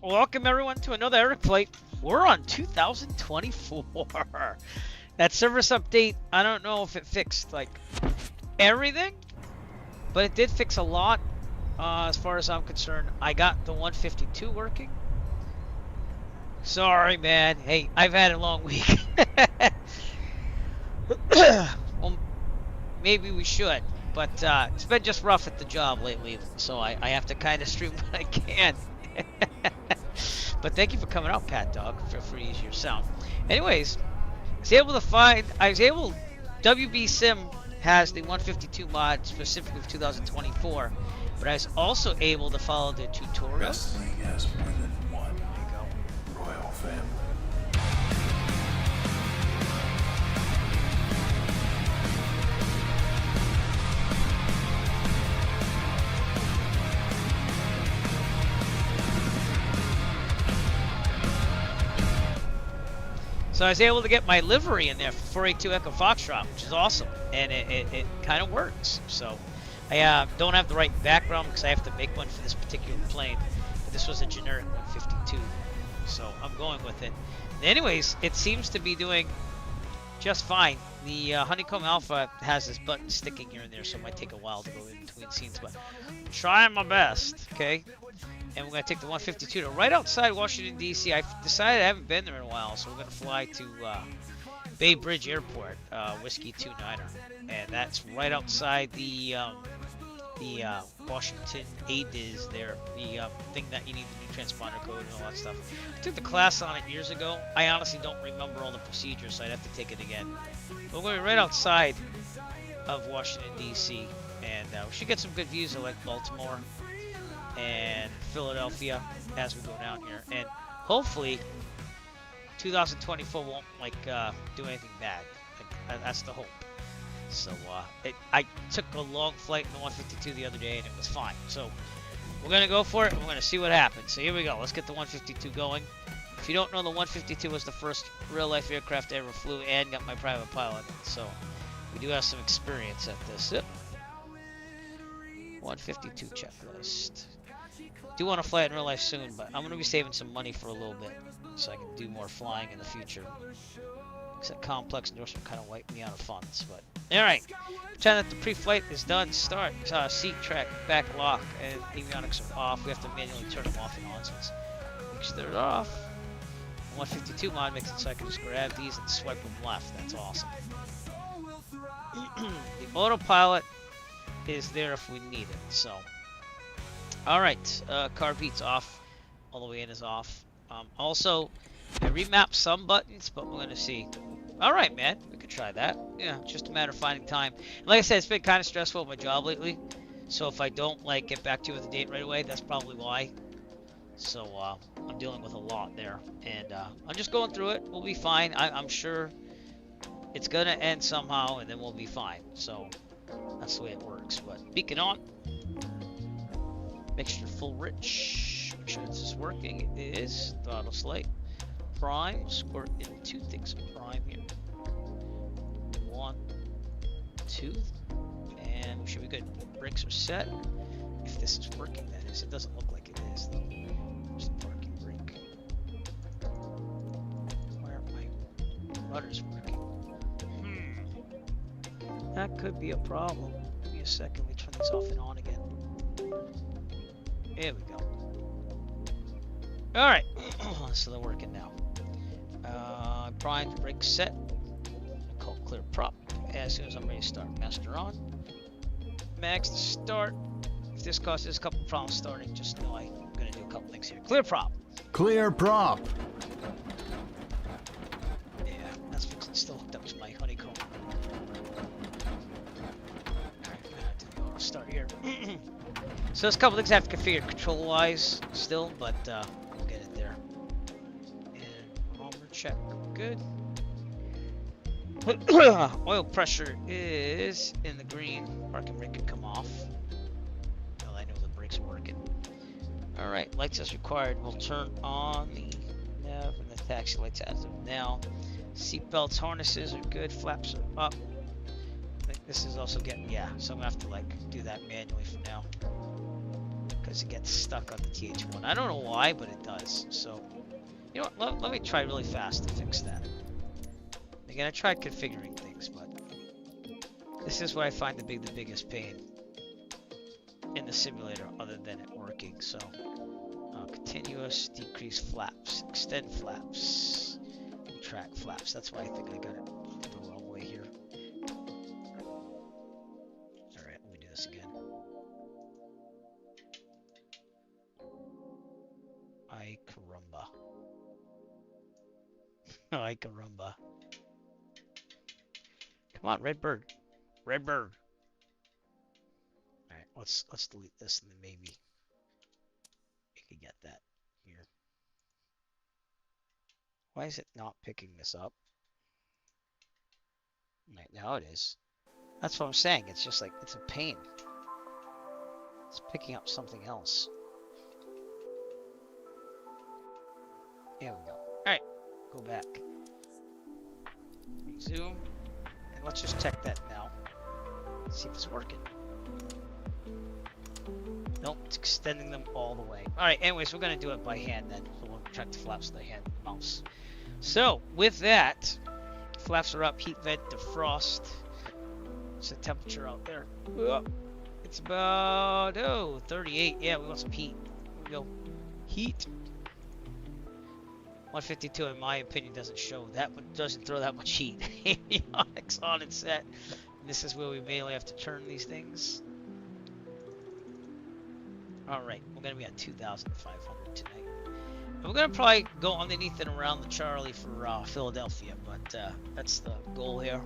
Welcome everyone to another Eric Plate. We're on 2024. That service update, I don't know if it fixed like everything, but it did fix a lot. As far as I'm concerned, I got the 152 working. Sorry, man. Hey, I've had a long week. Well, maybe we should, but it's been just rough at the job lately, so I have to kind of stream what I can. But thank you for coming out, Pat Dog. Feel free to use your sound. Anyways, WBSim has the 152 mod specifically for 2024, but I was also able to follow the tutorial. Wrestling has more than one There you go. royal family. So I was able to get my livery in there for 482 Echo Foxtrot, which is awesome, and it kind of works. So I don't have the right background because I have to make one for this particular plane, but this was a generic 152, so I'm going with it. Anyways, it seems to be doing just fine. The Honeycomb Alpha has this button sticking here and there, so it might take a while to go in between scenes, but I'm trying my best, okay? And we're going to take the 152 to right outside Washington, D.C. I've decided I haven't been there in a while, so we're going to fly to Bay Bridge Airport, Whiskey 29er. And that's right outside the Washington ADIS there, the thing that you need the new transponder code and all that stuff. I took the class on it years ago. I honestly don't remember all the procedures, so I'd have to take it again. But we're going to be right outside of Washington, D.C. And we should get some good views of like Baltimore and Philadelphia as we go down here, and hopefully 2024 won't like do anything bad. That's the hope. So I took a long flight in the 152 the other day and it was fine, so we're gonna go for it and we're gonna see what happens. So here we go. Let's get the 152 going. If you don't know, the 152 was the first real life aircraft I ever flew and got my private pilot, so we do have some experience at this. Yep. 152 checklist. Do want to fly it in real life soon, but I'm going to be saving some money for a little bit so I can do more flying in the future. Except complex endorsement kind of wiped me out of funds, but alright. Pretend that the pre-flight is done. Start. Seat track, back lock, and avionics are off. We have to manually turn them off and on, so make sure they're off. The 152 mod makes it so I can just grab these and swipe them left. That's awesome. The autopilot is there if we need it, so alright, car beats off, all the way in is off. Also, I remapped some buttons, but we're gonna see. Alright, man, we could try that. Yeah, it's just a matter of finding time. And like I said, it's been kind of stressful with my job lately, so if I don't like get back to you with a date right away, that's probably why. So I'm dealing with a lot there, and I'm just going through it. We'll be fine. I'm sure it's gonna end somehow, and then we'll be fine. So that's the way it works. But beacon on. Mixture full rich. Make sure this is working. It is. Throttle slate. Prime. Squirt in 2 things of prime here. 1, 2. And we should be good. Brakes are set. If this is working, that is. It doesn't look like it is, though. There's the parking brake. Why aren't my rudders working? That could be a problem. Give me a second. Let me turn these off and on again. There we go. Alright. So they're working now. Prime, brake set. Call clear prop. As soon as I'm ready to start. Master on. Max to start. If this causes a couple problems starting, just know I'm going to do a couple things here. Clear prop. Clear prop. Yeah, that's fixing. Still hooked up to my honeycomb. Alright, do the auto start here. So there's a couple things I have to configure control-wise still, but we'll get it there. And armor check, good. Oil pressure is in the green. Parking brake can come off. Well, I know the brakes are working. Alright, lights as required. We'll turn on the nav and the taxi lights as of now. Seat belts, harnesses are good. Flaps are up. I think this is also getting, yeah, so I'm gonna have to like do that manually from now. because it gets stuck on the TH1. I don't know why, but it does. So, you know what? Let me try really fast to fix that. Again, I tried configuring things, but this is where I find the biggest pain in the simulator, other than it working. So, continuous, decrease flaps, extend flaps, track flaps. That's why I think I got it the wrong way here. All right, let me do this again. Ay caramba. Ay caramba. Come on, red bird. Red bird. All right, let's delete this and then maybe we could get that here. Why is it not picking this up? Right now it is. That's what I'm saying. It's just like, it's a pain. It's picking up something else. There we go. Alright, go back. Resume. And let's just check that now. See if it's working. Nope, it's extending them all the way. Alright, anyways, we're going to do it by hand then. So we'll track the flaps with the hand mouse. So, with that, flaps are up, heat vent, defrost. What's the temperature out there? It's about, 38. Yeah, we want some heat. Here we go. Heat. 152, in my opinion, doesn't show that, but doesn't throw that much heat. Avionics on and set. And this is where we mainly have to turn these things. Alright, we're going to be at 2,500 tonight. And we're going to probably go underneath and around the Charlie for Philadelphia, but that's the goal here.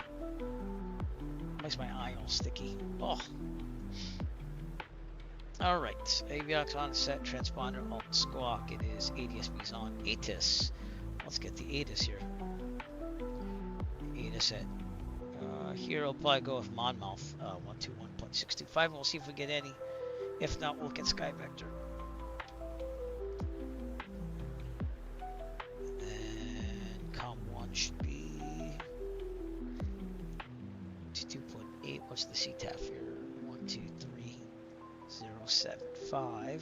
Makes my eye all sticky. Oh. Alright, avionics on set, transponder, alt squawk. It is ADSB's on. ATIS. Let's get the ATIS here. ATIS at here I'll probably go with Monmouth 121.625, and we'll see if we get any. If not, we'll get Sky Vector. And then COM 1 should be 2.8. What's the CTAF here? 123.075.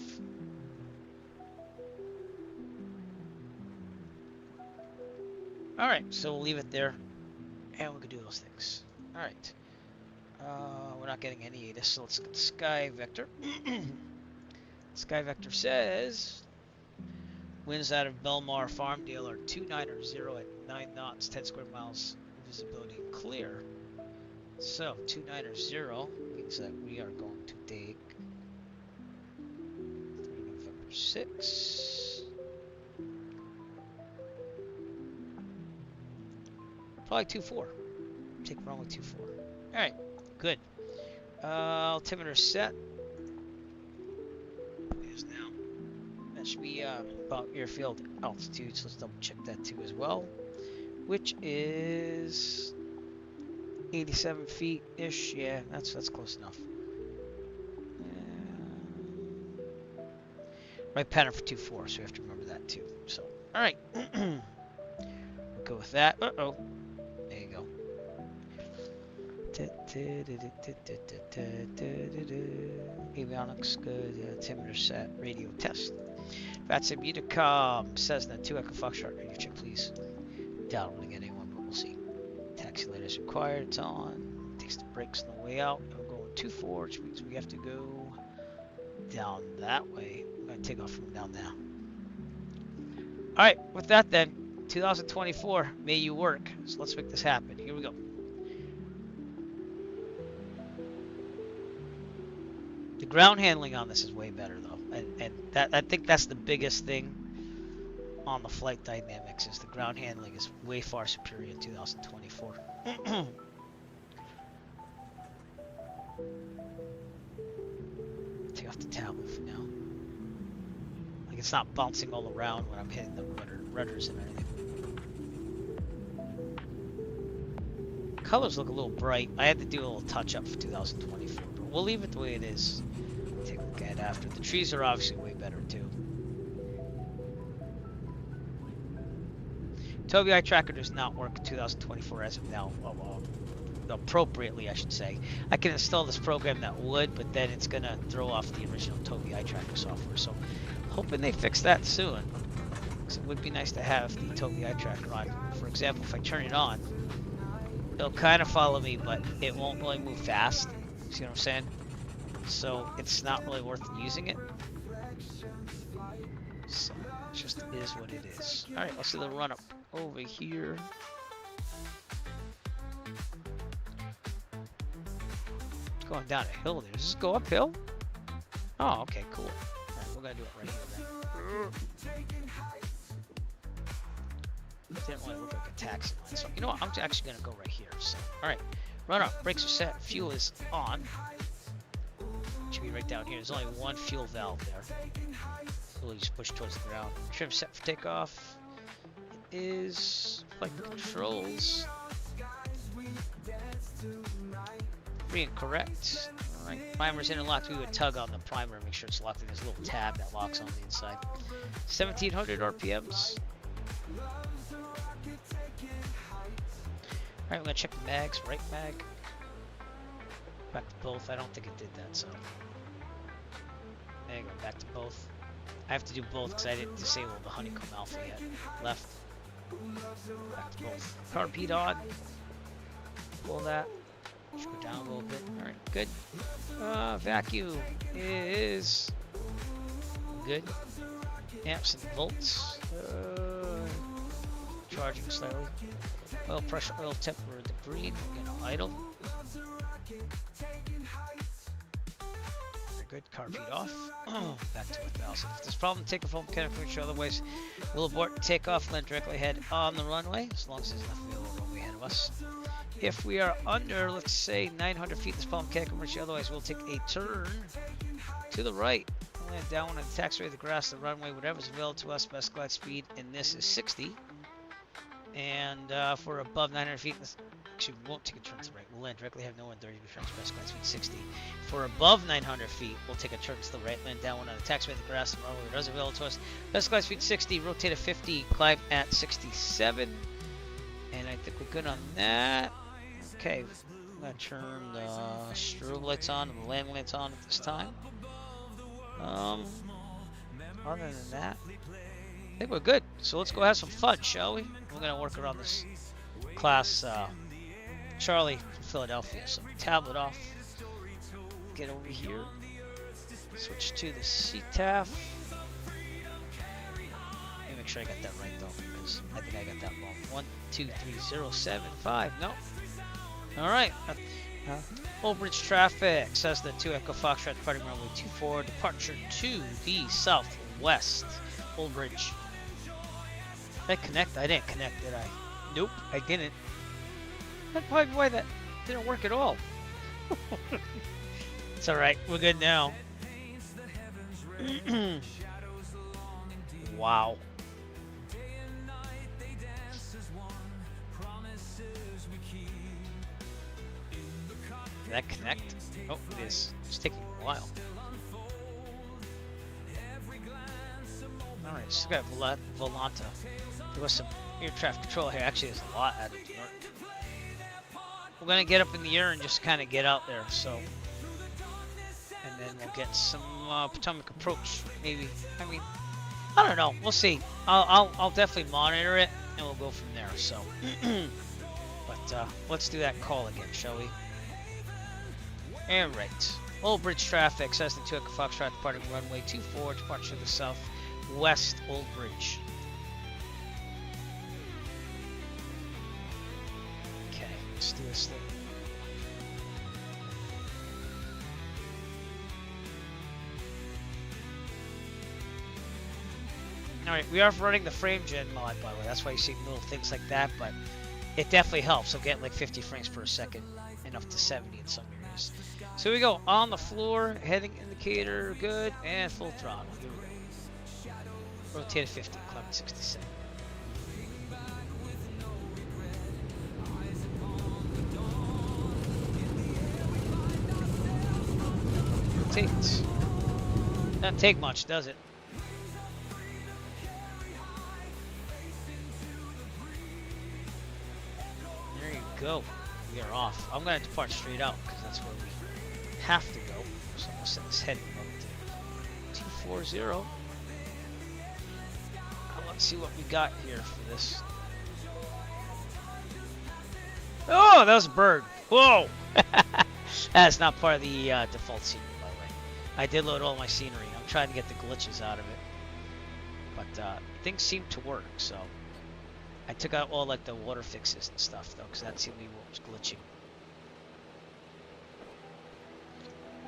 Alright, so we'll leave it there. And we can do those things. Alright. We're not getting any ATIS, so let's get Sky Vector. Sky Vector says winds out of Belmar Farmdale are 290 at 9 knots, 10 square miles, visibility clear. So 290 means that we are going to take 3 November 6. Probably 2-4. Take wrong with 2-4. Alright, good. Altimeter set. It is now. That should be about airfield altitude, so let's double check that too as well. Which is 87 feet-ish. Yeah, that's close enough. Right pattern for 2-4, so we have to remember that too. So, alright. We'll go with that. Uh-oh. There you go. Avionics, good. Altimeter set. Radio test. WBSim Unicom. Cessna 2 Echo Foxtrot. Radio check, please. Doubt we're gonna get anyone, but we'll see. Taxi light is required. It's on. Takes the brakes on the way out. And we're going 2-4, which means we have to go down that way. I'm gonna take off from down there. Alright, with that then. 2024, may you work. So let's make this happen. Here we go. The ground handling on this is way better though, and that I think that's the biggest thing on the flight dynamics is the ground handling is way far superior in 2024. Take off the tablet for now. Like it's not bouncing all around when I'm hitting the rudders and everything. Colors look a little bright. I had to do a little touch up for 2024, but we'll leave it the way it is. Take a look at it after. The trees are obviously way better too. Tobii Eye Tracker does not work in 2024 as of now. appropriately, I should say. I can install this program that would, but then it's gonna throw off the original Tobii eye tracker software. So, hoping they fix that soon. Because it would be nice to have the Tobii eye tracker on. For example, if I turn it on, it'll kind of follow me, but it won't really move fast. See what I'm saying? So it's not really worth using it. So it just is what it is. All right, let's do the run up over here. It's going down a hill there. Does this go uphill? Oh, okay, cool. All right, we're gonna do it right here then. Didn't really look like a taxi line. So you know what? I'm actually gonna go right here. So all right, run up. Brakes are set. Fuel is on. Should be right down here. There's only one fuel valve there. We'll just push towards the ground. Trim set for takeoff. It is flight controls. Free and correct. All right, primer's interlocked. We would tug on the primer and make sure it's locked in. There's a little tab that locks on the inside. 1700 RPMs. Alright, we're gonna check the mags, right mag. Back to both. I don't think it did that, so. There you go, back to both. I have to do both because I didn't disable the honeycomb alpha yet. Left. Back to both. Carb on. Pull that. Just go down a little bit. Alright, good. Vacuum is good. Amps and volts. Charging slightly. Oil pressure, oil temp, we're the green. We're gonna idle. Very good. Car feed off. Back to 1000. If there's a problem, take a phone mechanical make sure. Otherwise, we'll abort takeoff, land directly ahead on the runway, as long as there's enough available runway ahead of us. If we are under, let's say 900 feet, this problem mechanical emergency. Otherwise, we'll take a turn to the right. Land down on the taxiway, the grass, the runway, whatever's available to us. Best glide speed, and this is 60. And if we're above 900 feet, actually we won't take a turn to the right. We'll land directly, have no 130 returns, best glide speed 60. If we're above 900 feet, we'll take a turn to the right, land down one on the taxiway, the grass, the runway, whatever's available to us. Best glide speed 60, rotate at 50, climb at 67. And I think we're good on that. Okay, I'm going to turn the strobe lights on and the landing lights on at this time. Other than that, I think we're good. So let's go have some fun, shall we? We're going to work around this class Charlie from Philadelphia. So tablet off. Get over here. Switch to the CTAF. Let me make sure I got that right though, because I think I got that wrong. 123075. No. All right. Old Bridge traffic. Cessna 2 Echo Foxtrot departing runway 24. Departure to the southwest. Old Bridge. Did I connect? I didn't connect, did I? Nope, I didn't. That's probably why that didn't work at all. It's alright, we're good now. Wow. Did that connect? Oh, it is. It's taking a while. Alright, so we got Volanta. There was some air traffic control here. Actually, there's a lot added to it. We're going to get up in the air and just kind of get out there, so. And then we'll get some Potomac approach, maybe. I mean, I don't know. We'll see. I'll definitely monitor it, and we'll go from there, so. But let's do that call again, shall we? Alright. Old Bridge traffic. Cessna 2 Echo Foxtrot departing runway 24. Departure to the south. West Old Bridge. Okay, let's do this thing. Alright, we are running the frame gen mod, by the way. That's why you see little things like that, but it definitely helps. I'll get like 50 frames per second and up to 70 in some areas. So here we go. On the floor, heading indicator, good, and full throttle. Here we go. Rotate at 50, climb at 67. Rotate. Doesn't take much, does it? There you go. we are off. I'm going to depart straight out because that's where we have to go. So I'm going to set this heading up to 240. Let's see what we got here for this. Oh, that was a bird. Whoa! That's not part of the default scenery, by the way. I did load all my scenery. I'm trying to get the glitches out of it. But things seem to work, so I took out all like the water fixes and stuff, though, because that seemed to be what was glitching.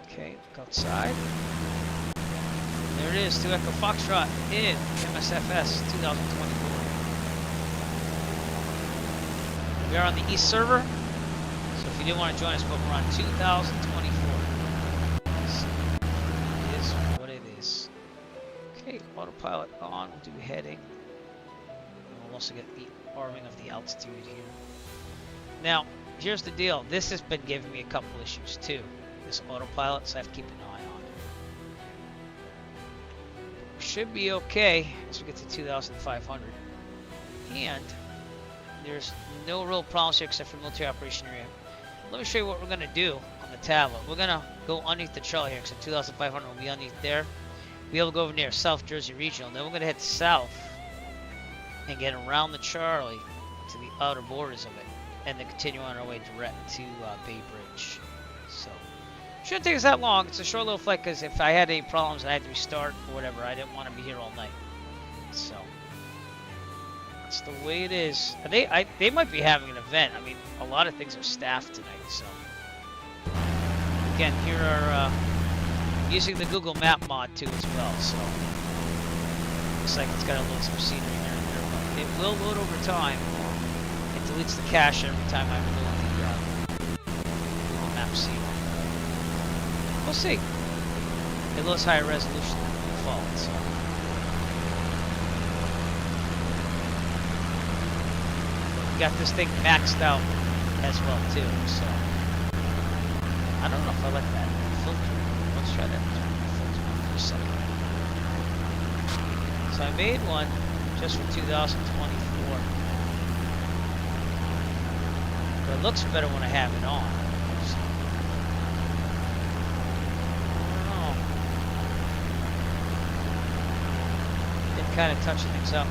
Okay, look outside. There it is, 2 Echo Foxtrot in MSFS 2024. We are on the East server, so if you didn't want to join us, but we're on 2024. It is what it is. Okay, autopilot on, we'll do heading. And we'll also get the arming of the altitude here. Now, here's the deal. This has been giving me a couple issues too. This autopilot, so I have to keep an eye on it. Should be okay as we get to 2,500. And there's no real problems here except for military operation area. Let me show you what we're going to do on the tablet. We're going to go underneath the Charlie here, except 2,500 will be underneath there. We'll be able to go over near South Jersey Regional. Then we're going to head south and get around the Charlie to the outer borders of it. And then continue on our way direct to Bay Bridge. So, shouldn't take us that long. It's a short little flight because if I had any problems and I had to restart or whatever, I didn't want to be here all night. So, that's the way it is. They might be having an event. I mean, a lot of things are staffed tonight. So, again, here are using the Google Map mod too as well. So, looks like it's got to load some scenery here and there, but it will load over time. It deletes the cache every time I load the map scenery. We'll see. It looks higher resolution than the default, so. We got this thing maxed out as well too, so. I don't know if I like that filter. Let's try that filter for a second. So I made one just for 2024. But it looks better when I have it on. Kind of touching things up.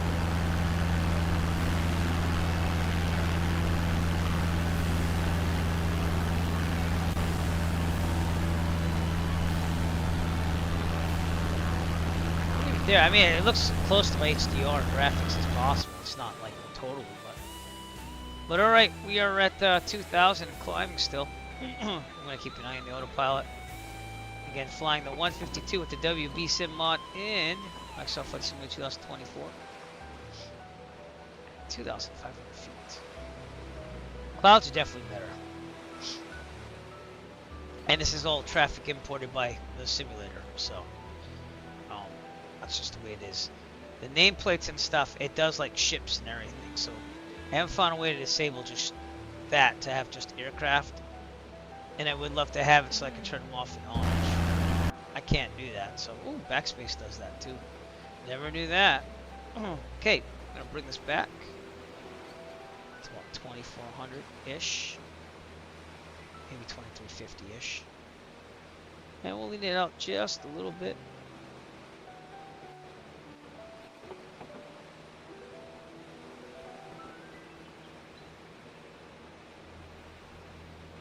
There, I mean, it looks close to my HDR graphics as possible. It's not like totally, but all right, we are at 2,000 climbing still. I'm gonna keep an eye on the autopilot. Again, flying the 152 with the WBSim mod in Microsoft Flight Simulator 2024. 2,500 feet. Clouds are definitely better. And this is all traffic imported by the simulator, so that's just the way it is. The nameplates and stuff, it does like ships and everything, so I haven't found a way to disable just that to have just aircraft. And I would love to have it so I can turn them off and on. I can't do that, so ooh, backspace does that too. Never knew that. Okay, I'm gonna bring this back. It's about 2,400-ish, maybe 2,350-ish, and we'll lean it out just a little bit.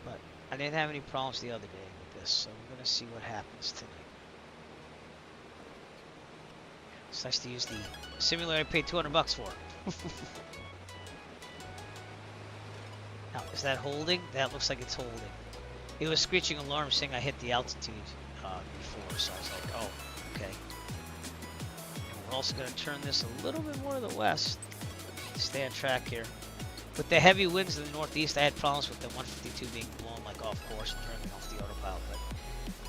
But I didn't have any problems the other day with this, so we're gonna see what happens tonight. It's nice to use the simulator I paid $200 for. Now, is that holding? That looks like it's holding. It was screeching alarm saying I hit the altitude before, so I was like, oh, okay. And we're also going to turn this a little bit more to the west to stay on track here. With the heavy winds in the northeast, I had problems with the 152 being blown like off course and turning off the autopilot, but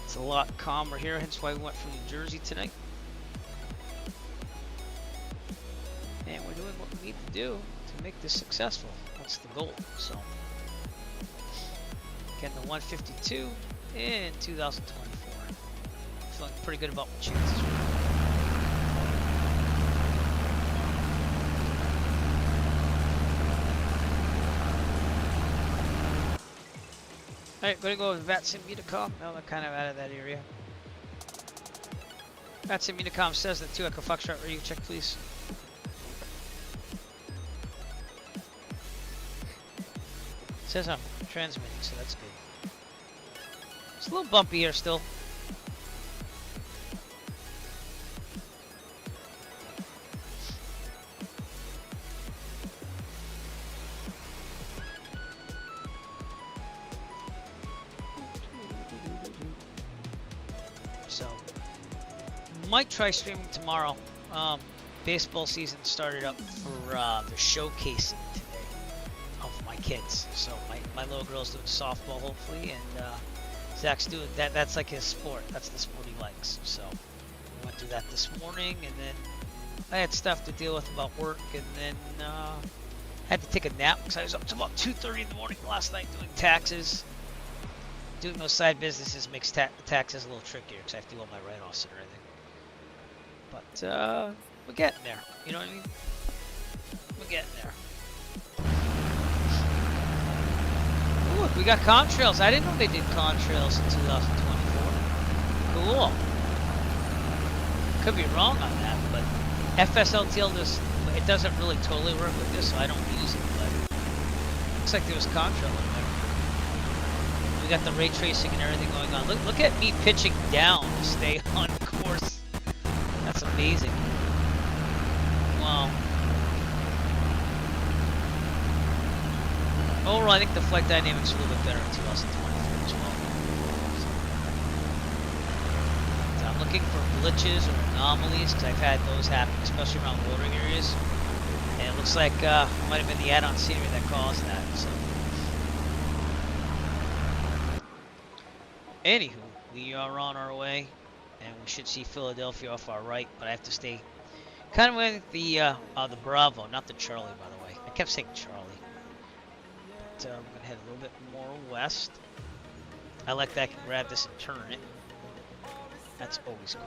it's a lot calmer here, hence why we went from New Jersey tonight. And we're doing what we need to do to make this successful. That's the goal. So, getting the 152 in 2024. Feeling pretty good about my chances. Alright, gonna go with VATSIM Unicom. No, they're kind of out of that area. VATSIM Unicom says that 2 Echo Foxtrot radio check, please. It says I'm transmitting, so that's good. It's a little bumpy here still. So, might try streaming tomorrow. Baseball season started up for the showcasing today of my kids. So my little girl's doing softball hopefully, and Zach's doing that. That's like his sport. That's the sport he likes. So we went through that this morning, and then I had stuff to deal with about work, and then I had to take a nap because I was up to about 2:30 in the morning last night doing taxes. Doing those side businesses makes taxes a little trickier because I have to do all my write-offs and everything. But we're getting there. You know what I mean? We're getting there. Ooh, look, we got contrails. I didn't know they did contrails in 2024. Cool. Could be wrong on that, but FSLTL it doesn't really totally work with this, so I don't use it. But looks like there was contrail in there. We got the ray tracing and everything going on. Look at me pitching down to stay on course. That's amazing. Wow. Overall, I think the flight dynamics are a little bit better in 2023 as well. So I'm looking for glitches or anomalies because I've had those happen, especially around loading areas. And it looks like it might have been the add-on scenery that caused that. So. Anywho, we are on our way, and we should see Philadelphia off our right, but I have to stay kind of with the Bravo, not the Charlie, by the way. I kept saying Charlie. But I'm going to head a little bit more west. I like that I can grab this and turn it. That's always cool.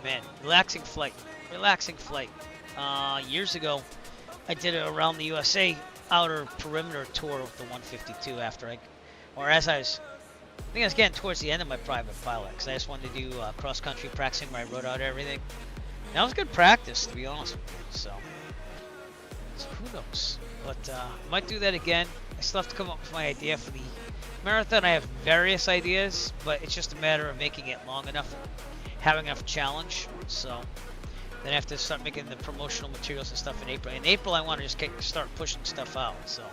Man, relaxing flight. Years ago, I did it around the USA outer perimeter tour of the 152 after I think I was getting towards the end of my private pilot because I just wanted to do cross-country practicing where I wrote out everything. And that was good practice, to be honest with you. So who knows? But I might do that again. I still have to come up with my idea for the marathon. I have various ideas, but it's just a matter of making it long enough, having enough challenge. So then I have to start making the promotional materials and stuff in April. In April, I want to just start pushing stuff out. So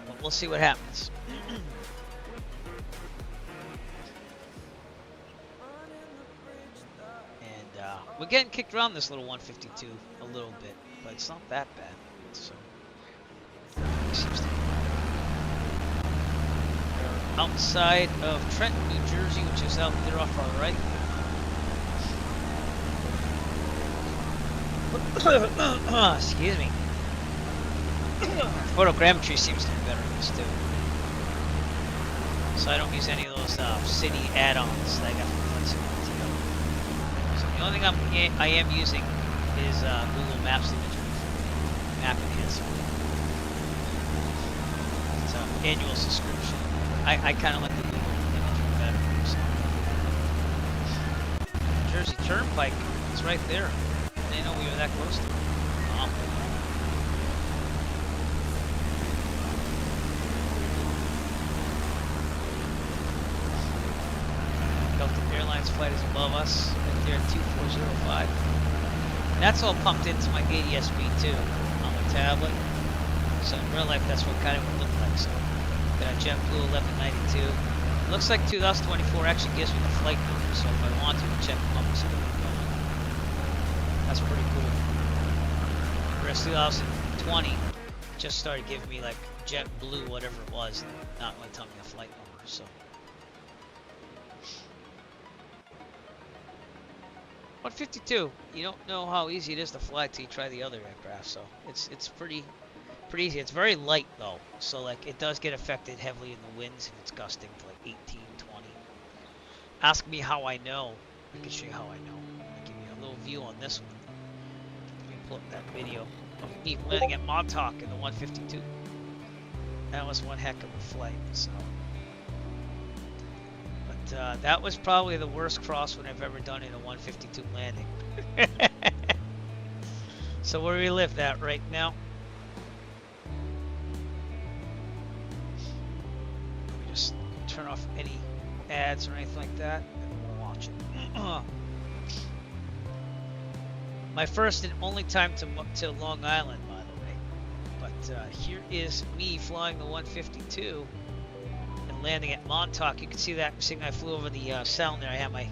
but we'll see what happens. And we're getting kicked around this little 152 a little bit, but it's not that bad. So it seems to be outside of Trenton, New Jersey, which is out there off our right. Excuse me. Photogrammetry seems to be better in this too. So I don't use any of those city add-ons that I got from FlightSimulator. So the only thing I am using is Google Maps imagery for map enhancement. It's an annual subscription. I kind of like the Google imagery better. So. Jersey Turnpike, it's right there. I didn't know we were that close to it. Oh. Delta Airlines flight is above us, right there at 2405. And that's all pumped into my ADS-B too on my tablet. So in real life, that's what kind of would look like. So got a JetBlue 1192. It looks like 2024 actually gives me the flight number, so if I want to check them up and see where I'm going. That's pretty cool. Whereas 2020 just started giving me like JetBlue, whatever it was, not really telling me the flight number. So 152. You don't know how easy it is to fly till you try the other aircraft. So it's pretty easy. It's very light though, so like it does get affected heavily in the winds if it's gusting to like 18, 20. Ask me how I know. I can show you how I know. I'll give you a little view on this one. Let me pull up that video of me landing at Montauk in the 152. That was one heck of a flight. So, but that was probably the worst crosswind I've ever done in a 152 landing. So where do we live that right now? Let me just turn off any ads or anything like that, and we'll watch it. My first and only time to Long Island, by the way. But here is me flying the 152 and landing at Montauk. You can see that seeing I flew over the sound there. I have my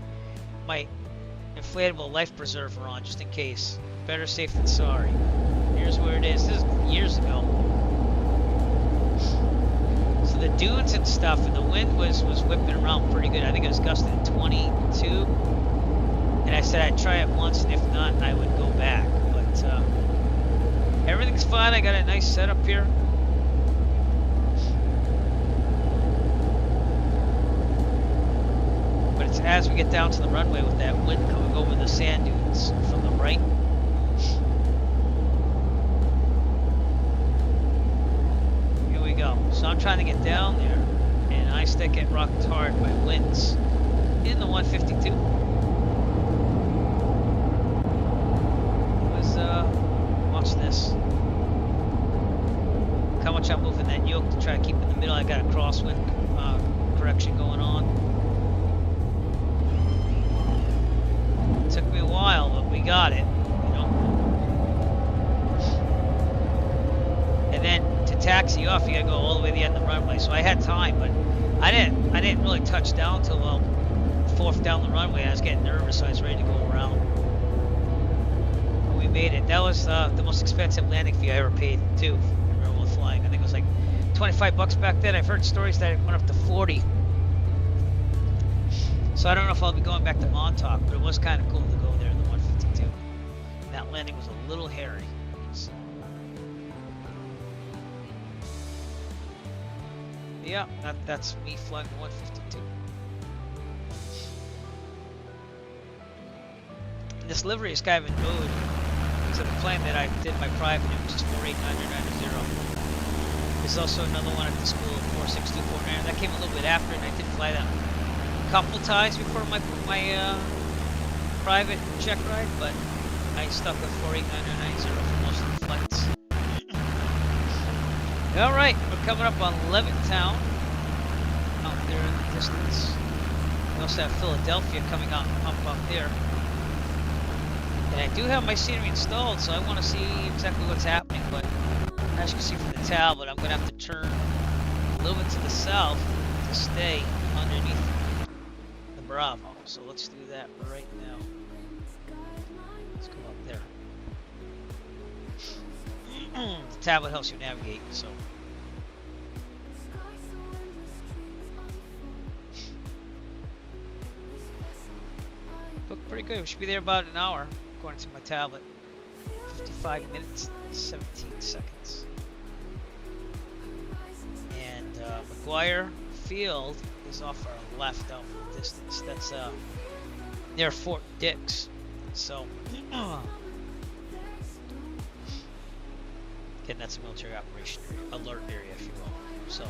inflatable life preserver on just in case. Better safe than sorry. Here's where it is. This is years ago. So the dunes and stuff, and the wind was whipping around pretty good. I think it was gusting at 22. And I said I'd try it once, and if not, I would go back. But everything's fine. I got a nice setup here. But it's as we get down to the runway with that wind coming over the sand dunes from the right. So I'm trying to get down there, and I still get rocked hard by winds in the 152. Watch this. Look how much I'm moving that yoke to try to keep in the middle. I got a crosswind correction going on. It took me a while, but we got it, you know. And then taxi off, you gotta go all the way to the end of the runway. So I had time, but I didn't really touch down until about fourth down the runway. I was getting nervous, so I was ready to go around. But we made it. That was the most expensive landing fee I ever paid too. I remember flying. I think it was like $25 back then. I've heard stories that it went up to 40. So I don't know if I'll be going back to Montauk, but it was kind of cool to go there in the 152. And that landing was a little hairy. So. Yeah, that's me flying the 152. And this livery is kind of in mode. It's a plane that I did my private in, which is 489090. There's also another one at the school, 46249. That came a little bit after, and I did fly that a couple times before my private check ride, but I stuck with 489090 for most of the flights. Alright, we're coming up on Levittown, out there in the distance. We also have Philadelphia coming out up there. And I do have my scenery installed, so I want to see exactly what's happening, but as you can see from the tablet, I'm going to have to turn a little bit to the south to stay underneath the Bravo. So let's do that right now. Let's go up there. The tablet helps you navigate, so. Look pretty good. We should be there about an hour, according to my tablet. 55 minutes, 17 seconds. And McGuire Field is off our left out in the distance. That's near Fort Dix. So. Again, that's a military operation area, alert area, if you will. So,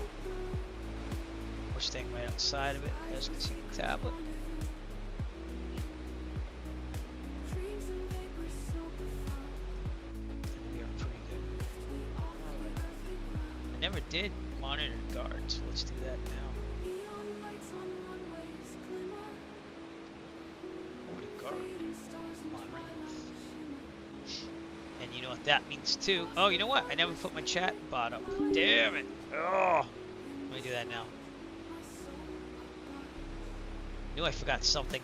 we're staying right outside of it, as you can see the tablet. And we are pretty good. Alright. I never did monitor guards, so let's do that now. What a guard. Monitoring. And you know what that means too. Oh, you know what? I never put my chat bot up. Damn it. Oh. Let me do that now. Knew I forgot something.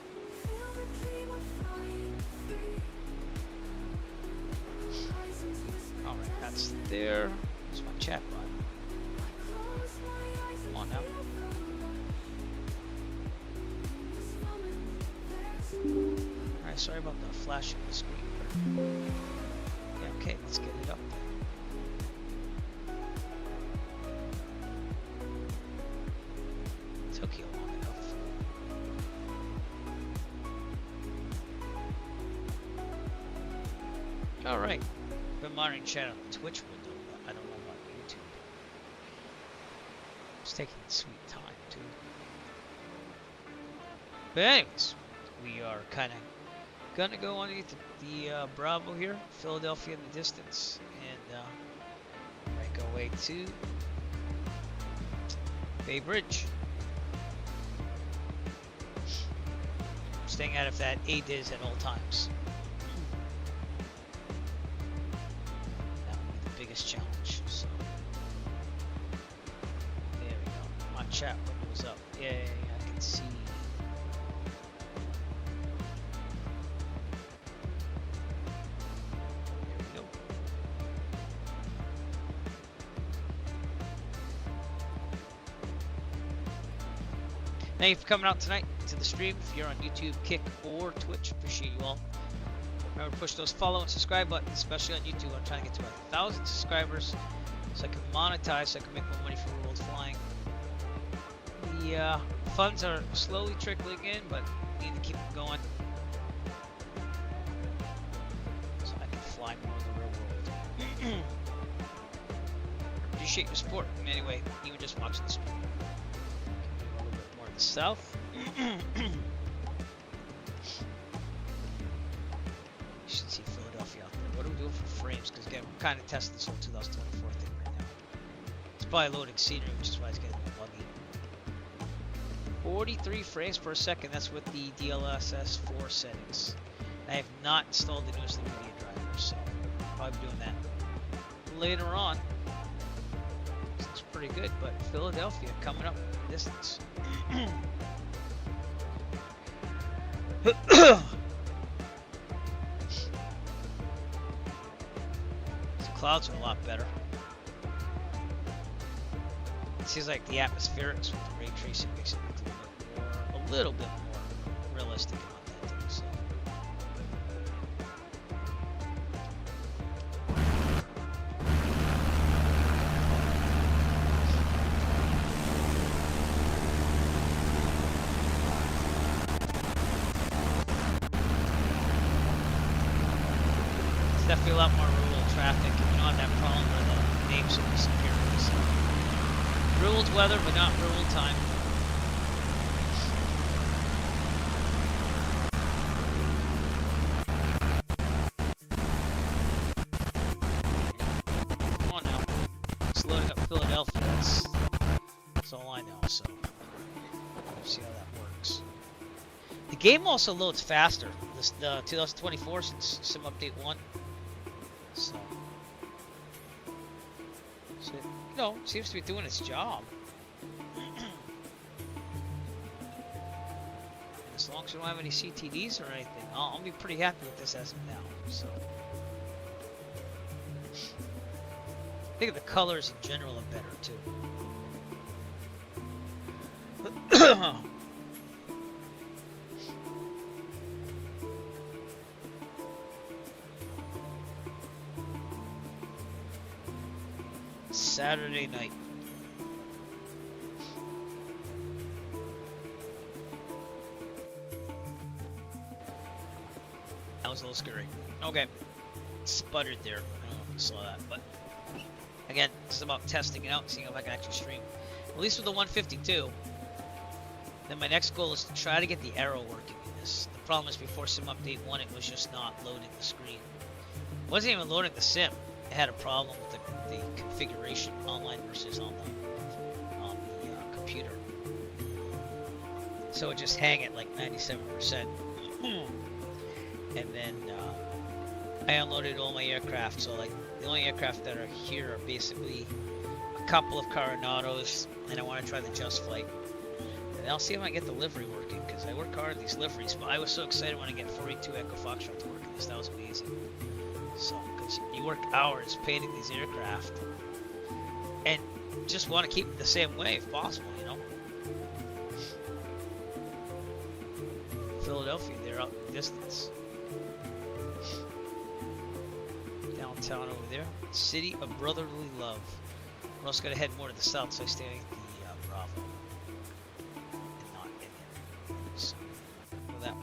Alright, that's there. There's my chat bot. Come on now. Alright, sorry about the flashing of the screen. Yeah, okay, let's get it up then. Took you long enough. Alright. Been monitoring chat on the Twitch window, but I don't know about YouTube. It's taking sweet time too. But anyways, we are kind of gonna go underneath the Bravo here, Philadelphia in the distance, and make our way to Bay Bridge. Staying out of that A-Diz at all times. That will be the biggest challenge. So there we go. My chat window's up. Yay, I can see. Thank you for coming out tonight to the stream. If you're on YouTube, Kick, or Twitch, appreciate you all. Remember to push those follow and subscribe buttons, especially on YouTube. I'm trying to get to 1,000 subscribers so I can monetize, so I can make more money for World Flying. The funds are slowly trickling in, but need to keep them going so I can fly more in the real world. Appreciate your support in any way, even just watching the stream. South. You should see Philadelphia out there. What are we doing for frames? Because again, we're kind of testing this whole 2024 thing right now. It's probably loading scenery, which is why it's getting buggy. 43 frames per second. That's with the DLSS 4 settings. I have not installed the newest NVIDIA driver, so I'll probably be doing that later on. It's pretty good, but Philadelphia coming up in the distance. The clouds are a lot better. It seems like the atmospherics with the ray tracing makes it look a little bit more realistic and authentic. So. Definitely a lot more rural traffic. You don't have that problem where the names will disappear. So. Ruled weather, but not ruled time. Come on now. It's loading up Philadelphia. That's all I know, so we'll see how that works. The game also loads faster. The 2024 since Sim Update 1. So you know, seems to be doing its job. As long as we don't have any CTDs or anything, I'll be pretty happy with this as of now. So I think the colors in general are better too. Saturday night. That was a little scary. Okay. Sputtered there. I don't know if you saw that, but again, this is about testing it out and seeing if I can actually stream. At least with the 152. Then my next goal is to try to get the arrow working in this. The problem is before Sim Update 1, it was just not loading the screen. It wasn't even loading the sim. It had a problem with the configuration online versus on the computer. So it just hang at like 97%. And then I unloaded all my aircraft. So like the only aircraft that are here are basically a couple of Coronados, and I want to try the Just Flight. And I'll see if I can get the livery working, because I work hard on these liveries. But I was so excited when I get 42 Echo Foxtrot to work in this. That was amazing. So, because you work hours painting these aircraft, and just want to keep it the same way if possible, you know. Philadelphia, they're out in the distance. town over there. City of Brotherly Love. We're also going to head more to the south, so I stay at the Bravo. And not Indian. So, go that way.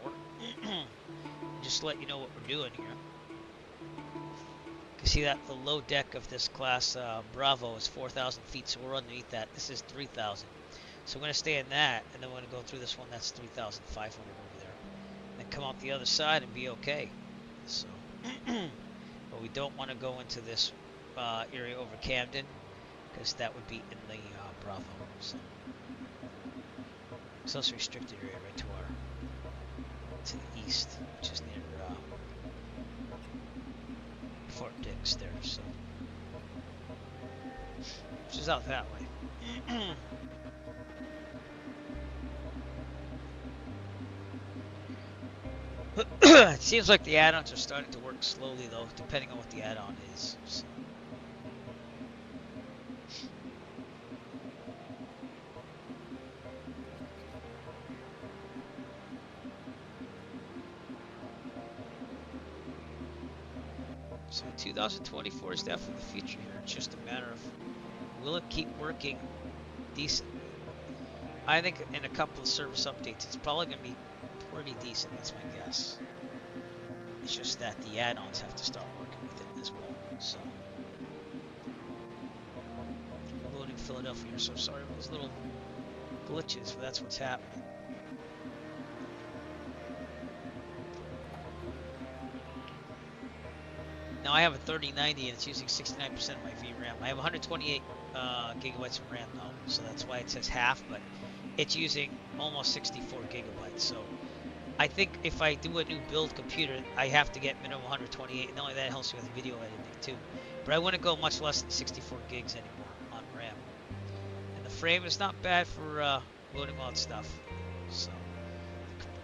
A little bit more. Just to let you know what we're doing here. You can see that the low deck of this class Bravo is 4,000 feet, so we're underneath that. This is 3,000. So we're going to stay in that, and then we're going to go through this one. That's 3,500 over there. And then come out the other side and be okay. So, but we don't want to go into this area over Camden, because that would be in the Bravo. So it's also a restricted area right to the east, which is near Fort Dix there. So, which is out that way. It seems like the add-ons are starting to work slowly, though, depending on what the add-on is. So. So 2024 is definitely the future here. It's just a matter of, will it keep working decent? I think in a couple of service updates, it's probably going to be pretty decent, that's my guess. It's just that the add-ons have to start working with it as well. So, loading Philadelphia, so sorry for those little glitches, but that's what's happening. Now I have a 3090 and it's using 69% of my VRAM. I have 128 gigabytes of RAM though, so that's why it says half, but it's using almost 64 gigabytes. So I think if I do a new build computer, I have to get minimum 128. Not only that, it helps me with video editing too. But I wouldn't go much less than 64 gigs anymore on RAM. And the frame is not bad for loading all that stuff. So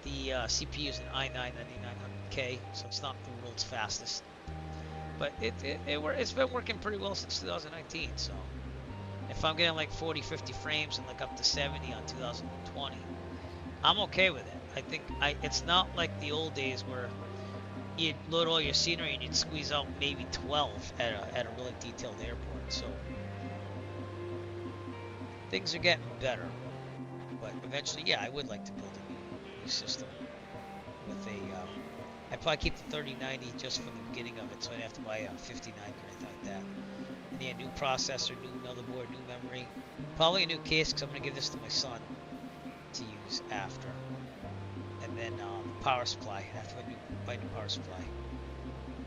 the CPU is an i9-9900K, so it's not the world's fastest. But it's been working pretty well since 2019. So if I'm getting like 40-50 frames and like up to 70 on 2020, I'm okay with it. I think it's not like the old days where you'd load all your scenery and you'd squeeze out maybe 12 at a really detailed airport. So things are getting better. But eventually, yeah, I would like to build a new system with a. I'd probably keep the 3090 just from the beginning of it, so I'd have to buy a 59 or anything like that. And yeah, new processor, new motherboard, new memory, probably a new case because I'm gonna give this to my son to use after. And then power supply. I have to buy a new power supply.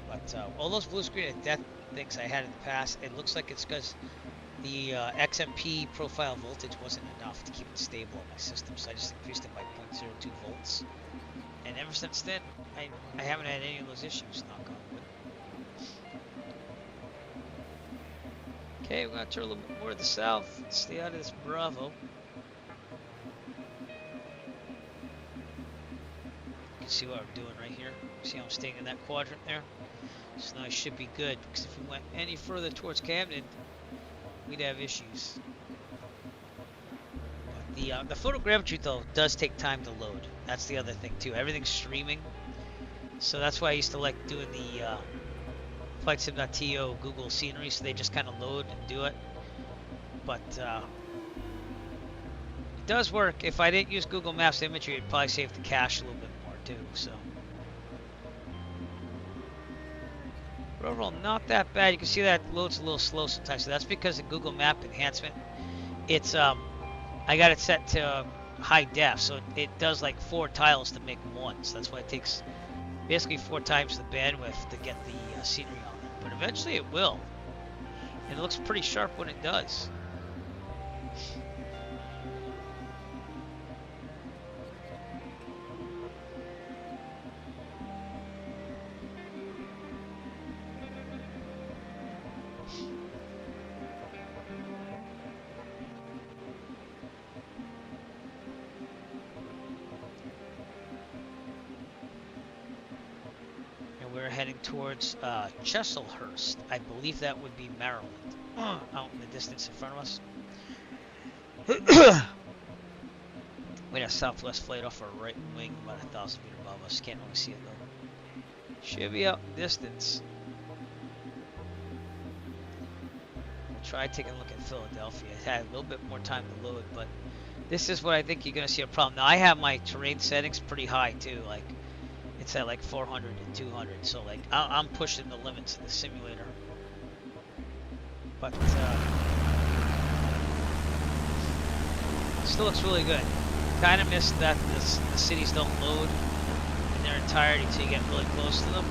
But all those blue screen of death things I had in the past, it looks like it's because the XMP profile voltage wasn't enough to keep it stable in my system, so I just increased it by 0.02 volts. And ever since then, I haven't had any of those issues, knock on wood. Okay, we're going to turn a little bit more to the south, stay out of this Bravo. You can see what I'm doing right here. See how I'm staying in that quadrant there? So now I should be good, because if we went any further towards Camden, we'd have issues. But the photogrammetry though does take time to load. That's the other thing too. Everything's streaming, so that's why I used to like doing the FlightSim.to Google scenery, so they just kind of load and do it. But it does work. If I didn't use Google Maps imagery, it'd probably save the cache a little bit more too. So. But overall, not that bad. You can see that loads a little slow sometimes. So that's because of Google Map enhancement. It's I got it set to high def, so it does like 4 tiles to make one. So that's why it takes basically 4 times the bandwidth to get the scenery on it. But eventually it will, and it looks pretty sharp when it does. We're heading towards Chislehurst. I believe that would be Maryland, out in the distance in front of us. We had a southwest flight off our right wing, about 1,000 feet above us. Can't really see it though. Should be out in distance. We'll try taking a look at Philadelphia. It had a little bit more time to load, but this is what I think you're going to see a problem. Now I have my terrain settings pretty high too. Like it's at like 400 and 200. So like I'm pushing the limits of the simulator. But still looks really good. Kind of missed that the cities don't load in their entirety until you get really close to them.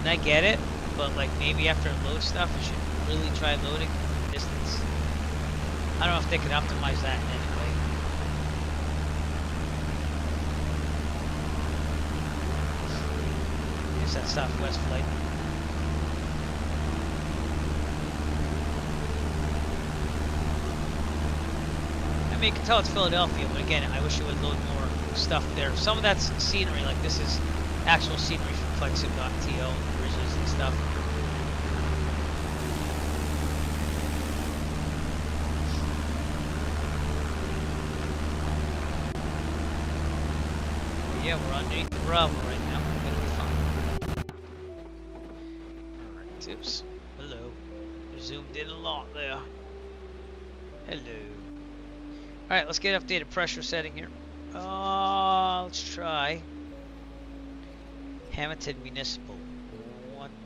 And I get it, but like maybe after it loads stuff, you should really try loading from distance. I don't know if they can optimize that in any way. There's that southwest flight. I mean, you can tell it's Philadelphia, but again, I wish it would load more stuff there. Some of that's scenery, like this is actual scenery from Flexib.to and bridges and stuff. Yeah, we're underneath the Bravo right now. We're gonna be fine. Alright, tips. Hello. Zoomed in a lot there. Hello. Alright, let's get updated pressure setting here. Let's try Hamilton Municipal.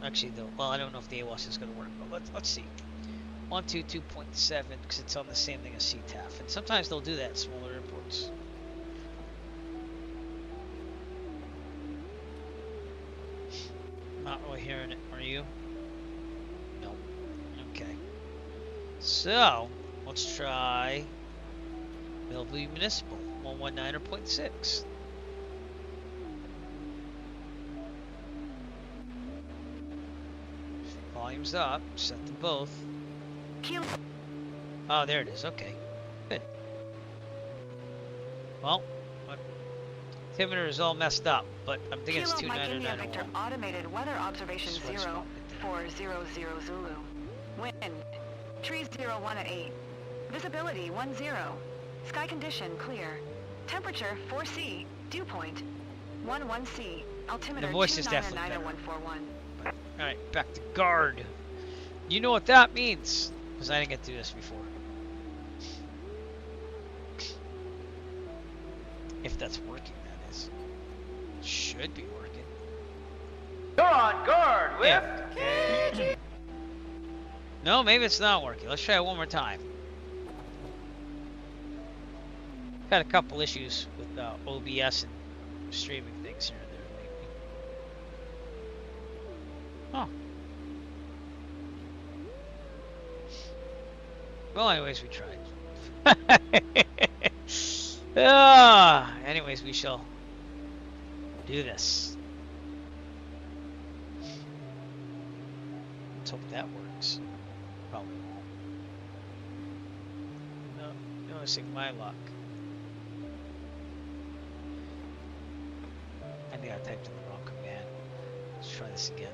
Actually, though, well, I don't know if the AWAS is going to work, but let's see. 122.7 because it's on the same thing as CTAF, and sometimes they'll do that at smaller airports. Not really hearing it, are you? No. Okay. So let's try Millview Municipal, 119.6. Volume's up, set to both. Oh, there it is, okay. Good. Well, altimeter is all messed up, but I'm thinking it's 2901. Victor automated weather observation 040 Zulu. Wind, trees 01 at 8. Visibility 10. Sky condition clear. Temperature 4C. Dew point 11C. Altimeter the voice is definitely better. 141. Alright, back to guard. You know what that means, because I didn't get to do this before. If that's working, that is. It should be working. You're on guard, Whip! Yeah. No, maybe it's not working. Let's try it one more time. Had a couple issues with OBS and streaming things here and there lately. Oh. Well, anyways, we tried. Anyways, we shall do this. Let's hope that works. Probably won't. No, noticing my luck. I think I typed in the wrong command. Let's try this again.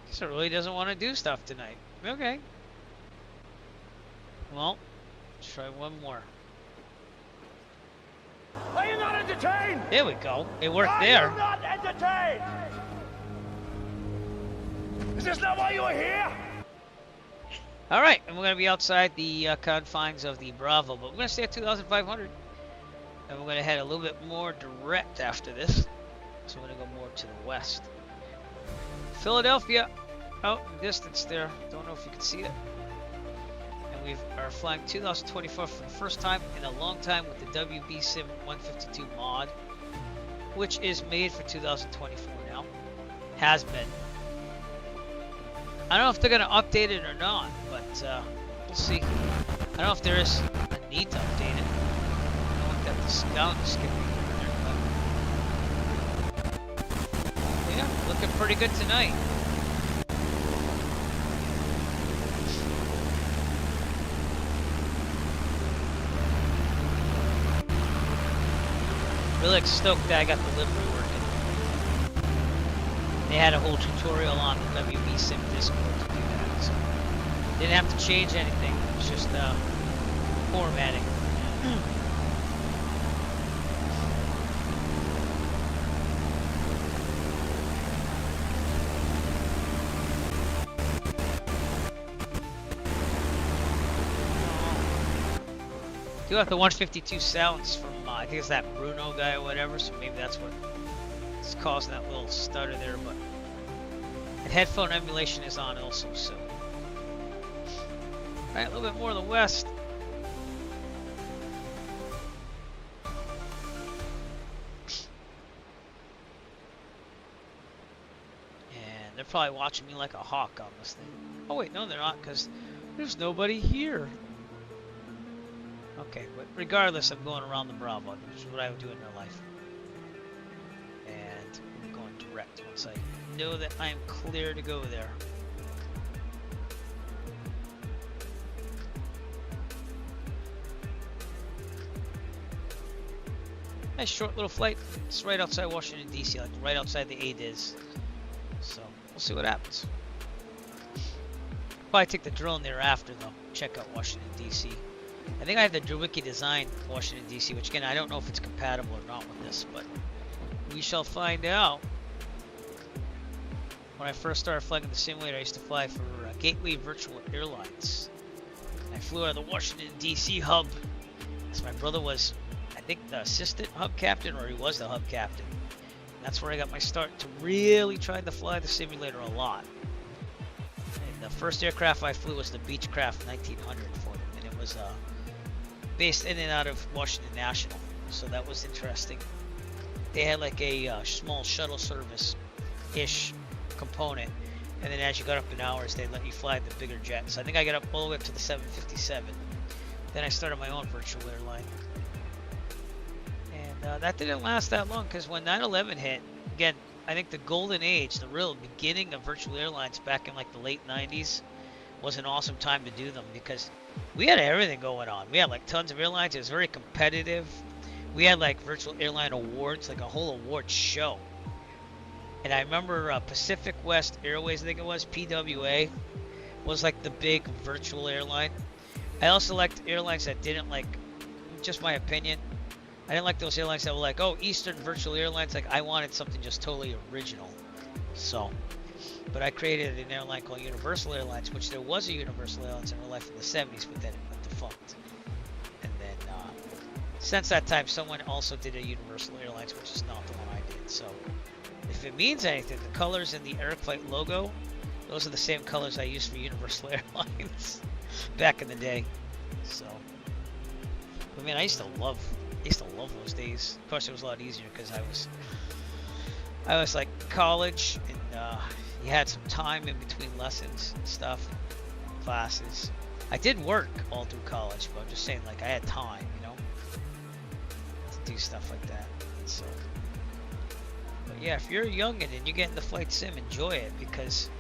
Guess it really doesn't want to do stuff tonight. Okay. Well, let's try one more. Are you not entertained? There we go. It worked there. Are you not entertained? Is this not why you were here? All right, and we're going to be outside the confines of the Bravo, but we're going to stay at 2,500. And we're going to head a little bit more direct after this. So we're going to go more to the west. Philadelphia, out in the distance there. Don't know if you can see it. And we are flying 2024 for the first time in a long time with the WBSim 152 mod, which is made for 2024 now. Has been. I don't know if they're going to update it or not, but we'll see. I don't know if there is a need to update it. I don't want that discount to skip there, but yeah, looking pretty good tonight. really stoked that I got the livery working. They had a whole tutorial on the WBSim Discord to do that, so didn't have to change anything. It's just formatting. Do have the 152 sounds from I think it's that Bruno guy or whatever, so maybe that's what is causing that little stutter there. But and headphone emulation is on also, so all right, a little bit more to the west. And they're probably watching me like a hawk on this thing. Oh wait, no, they're not, because there's nobody here. Okay, but regardless, I'm going around the Bravo, which is what I would do in real life. And I'm going direct once I know that I am clear to go there. Nice short little flight. It's right outside Washington, D.C., like right outside the ADIZ. So, we'll see what happens. Probably take the drone there after, though. Check out Washington, D.C. I think I have the Drawicki design Washington, D.C., which again, I don't know if it's compatible or not with this, but we shall find out. When I first started flying in the simulator, I used to fly for Gateway Virtual Airlines. And I flew out of the Washington, D.C. hub. So my brother was, I think, the assistant hub captain, or he was the hub captain. And that's where I got my start to really trying to fly the simulator a lot. And the first aircraft I flew was the Beechcraft 1900 for them, and it was based in and out of Washington National, so that was interesting. They had like a small shuttle service-ish component, and then as you got up in hours, they'd let you fly the bigger jets. I think I got up all the way up to the 757. Then I started my own virtual airline, and that didn't last that long, because when 9/11 hit, again, I think the golden age, the real beginning of virtual airlines back in like the late 90s, was an awesome time to do them, because we had everything going on. We had like tons of airlines. It was very competitive. We had like virtual airline awards, like a whole award show. And I remember Pacific West Airways, I think it was, PWA, was like the big virtual airline. I also liked airlines that didn't like, just my opinion, I didn't like those airlines that were like, oh, Eastern Virtual Airlines. Like, I wanted something just totally original. So, but I created an airline called Universal Airlines, which there was a Universal Airlines in real life in the 70s, but then it went defunct. And then, since that time, someone also did a Universal Airlines, which is not the one I did. So, if it means anything, the colors in the Eric Flight logo, those are the same colors I used for Universal Airlines back in the day. So, I mean, I used to love those days. Of course, it was a lot easier because I was like college, and you had some time in between lessons and stuff, classes. I did work all through college, but I'm just saying, like, I had time, you know, to do stuff like that. So, but yeah, if you're young and you get into flight sim, enjoy it, because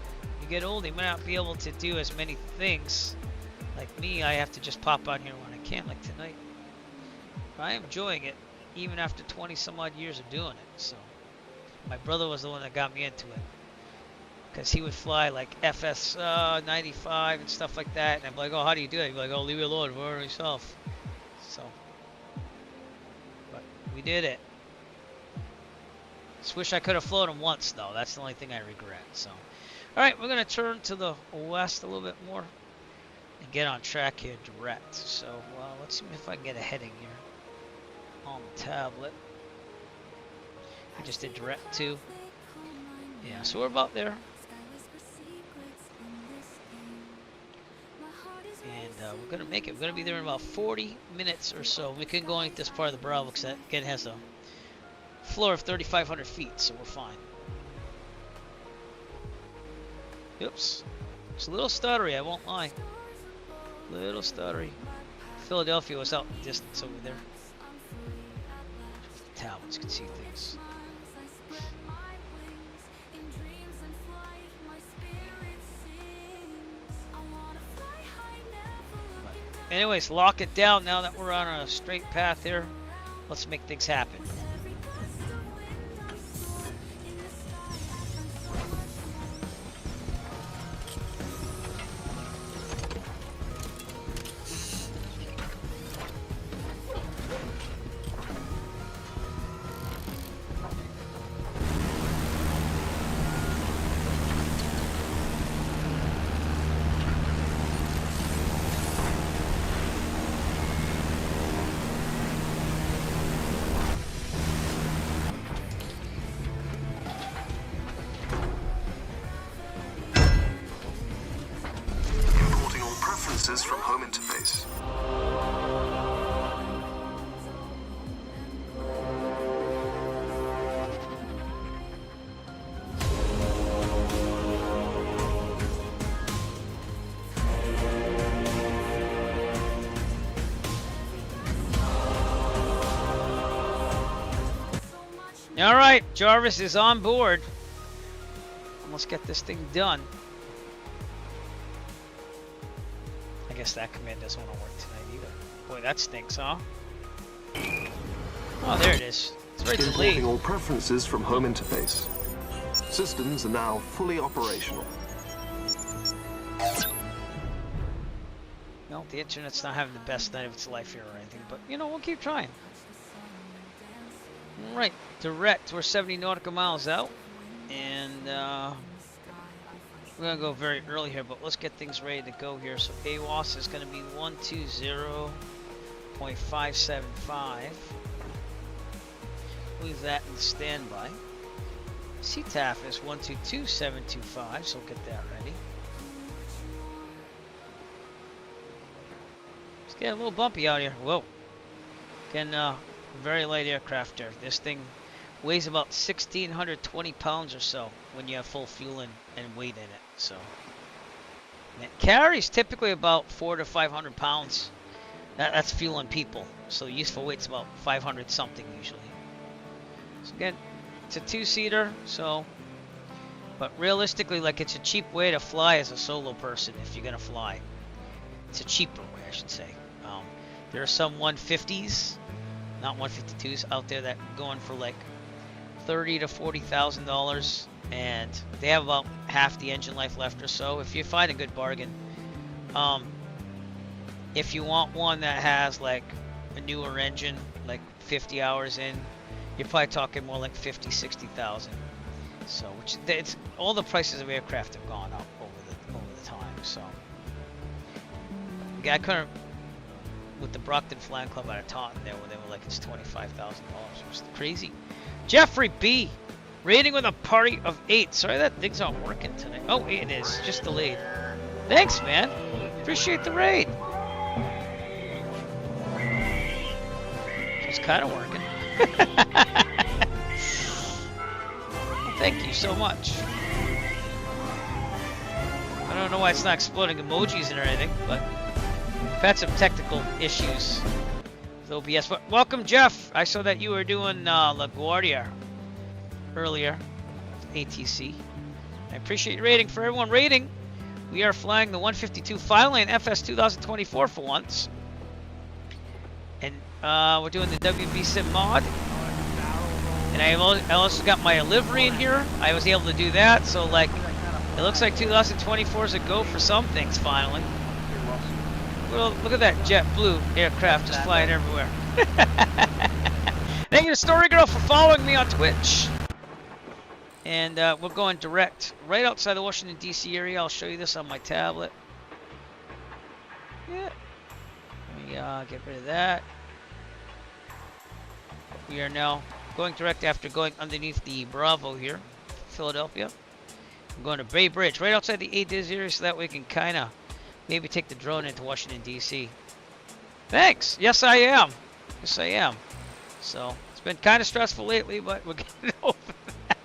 you get old, you might not be able to do as many things. Like me, I have to just pop on here when I can, like tonight. But I am enjoying it, even after 20 some odd years of doing it. So my brother was the one that got me into it, because he would fly like FS 95 and stuff like that, and I'm like, oh, how do you do that? He'd be like, oh, leave it alone, work on yourself. So, but we did it. Just wish I could have flown him once, though. That's the only thing I regret. So, all right, we're gonna turn to the west a little bit more and get on track here direct. So let's see if I can get a heading here on the tablet. I just did direct too. Yeah, so we're about there. And we're gonna make it. We're gonna be there in about 40 minutes or so. We can go on this part of the Bravo because that again has a floor of 3,500 feet, so we're fine. Oops, it's a little stuttery, I won't lie. Little stuttery. Philadelphia was out in the distance over there. The tablets can see things. But anyways, lock it down now that we're on a straight path here. Let's make things happen. preferences from home interface. All right, Jarvis is on board. Let's get this thing done. I guess that command doesn't want to work tonight either. Boy, that stinks, huh? Oh, there it is. It's very delayed. Importing all preferences from home interface. Systems are now fully operational. No, the internet's not having the best night of its life here or anything, but you know, we'll keep trying. All right, direct. We're 70 nautical miles out, and we're gonna go very early here, but let's get things ready to go here. So AWOS is gonna be 120.575. Leave that in standby. CTAF is 122.725, so we'll get that ready. It's getting a little bumpy out here. Whoa. Getting very light aircraft there. This thing weighs about 1,620 pounds or so when you have full fuel and weight in it. So and it carries typically about 400 to 500 pounds. That's fuel and people. So useful weight's about 500 something usually. So again, it's a two-seater. So, but realistically, like it's a cheap way to fly as a solo person if you're gonna fly. It's a cheaper way, I should say. There are some 150s. Not 152s out there that are going for like $30,000 to $40,000, and they have about half the engine life left or so. If you find a good bargain, if you want one that has like a newer engine, like 50 hours in, you're probably talking more like 50, 60,000. So, which it's all the prices of aircraft have gone up over the time. So, I couldn't. With the Brockton Flying Club out of Taunton there, where they were like, it's $25,000. It was crazy. Jeffrey B. Rating with a party of 8. Sorry that thing's not working tonight. Oh, it is. Just delayed. Thanks, man. Appreciate the raid. It's kind of working. Well, thank you so much. I don't know why it's not exploding emojis or anything, but I've had some technical issues with OBS. But welcome, Jeff. I saw that you were doing LaGuardia earlier, ATC. I appreciate your rating. For everyone rating, we are flying the 152 Fireland FS 2024 for once. And we're doing the WBSim mod. And I also got my livery in here. I was able to do that. So, like, it looks like 2024 is a go for some things, finally. Well, look at that jet blue aircraft just flying everywhere. Thank you to Story Girl for following me on Twitch. And we're going direct right outside the Washington, D.C. area. I'll show you this on my tablet. Yeah. Let me get rid of that. We are now going direct after going underneath the Bravo here, Philadelphia. I'm going to Bay Bridge, right outside the 8-Diz area, so that we can kind of maybe take the drone into Washington, D.C. Thanks. Yes, I am. Yes, I am. So, it's been kind of stressful lately, but we're getting over that.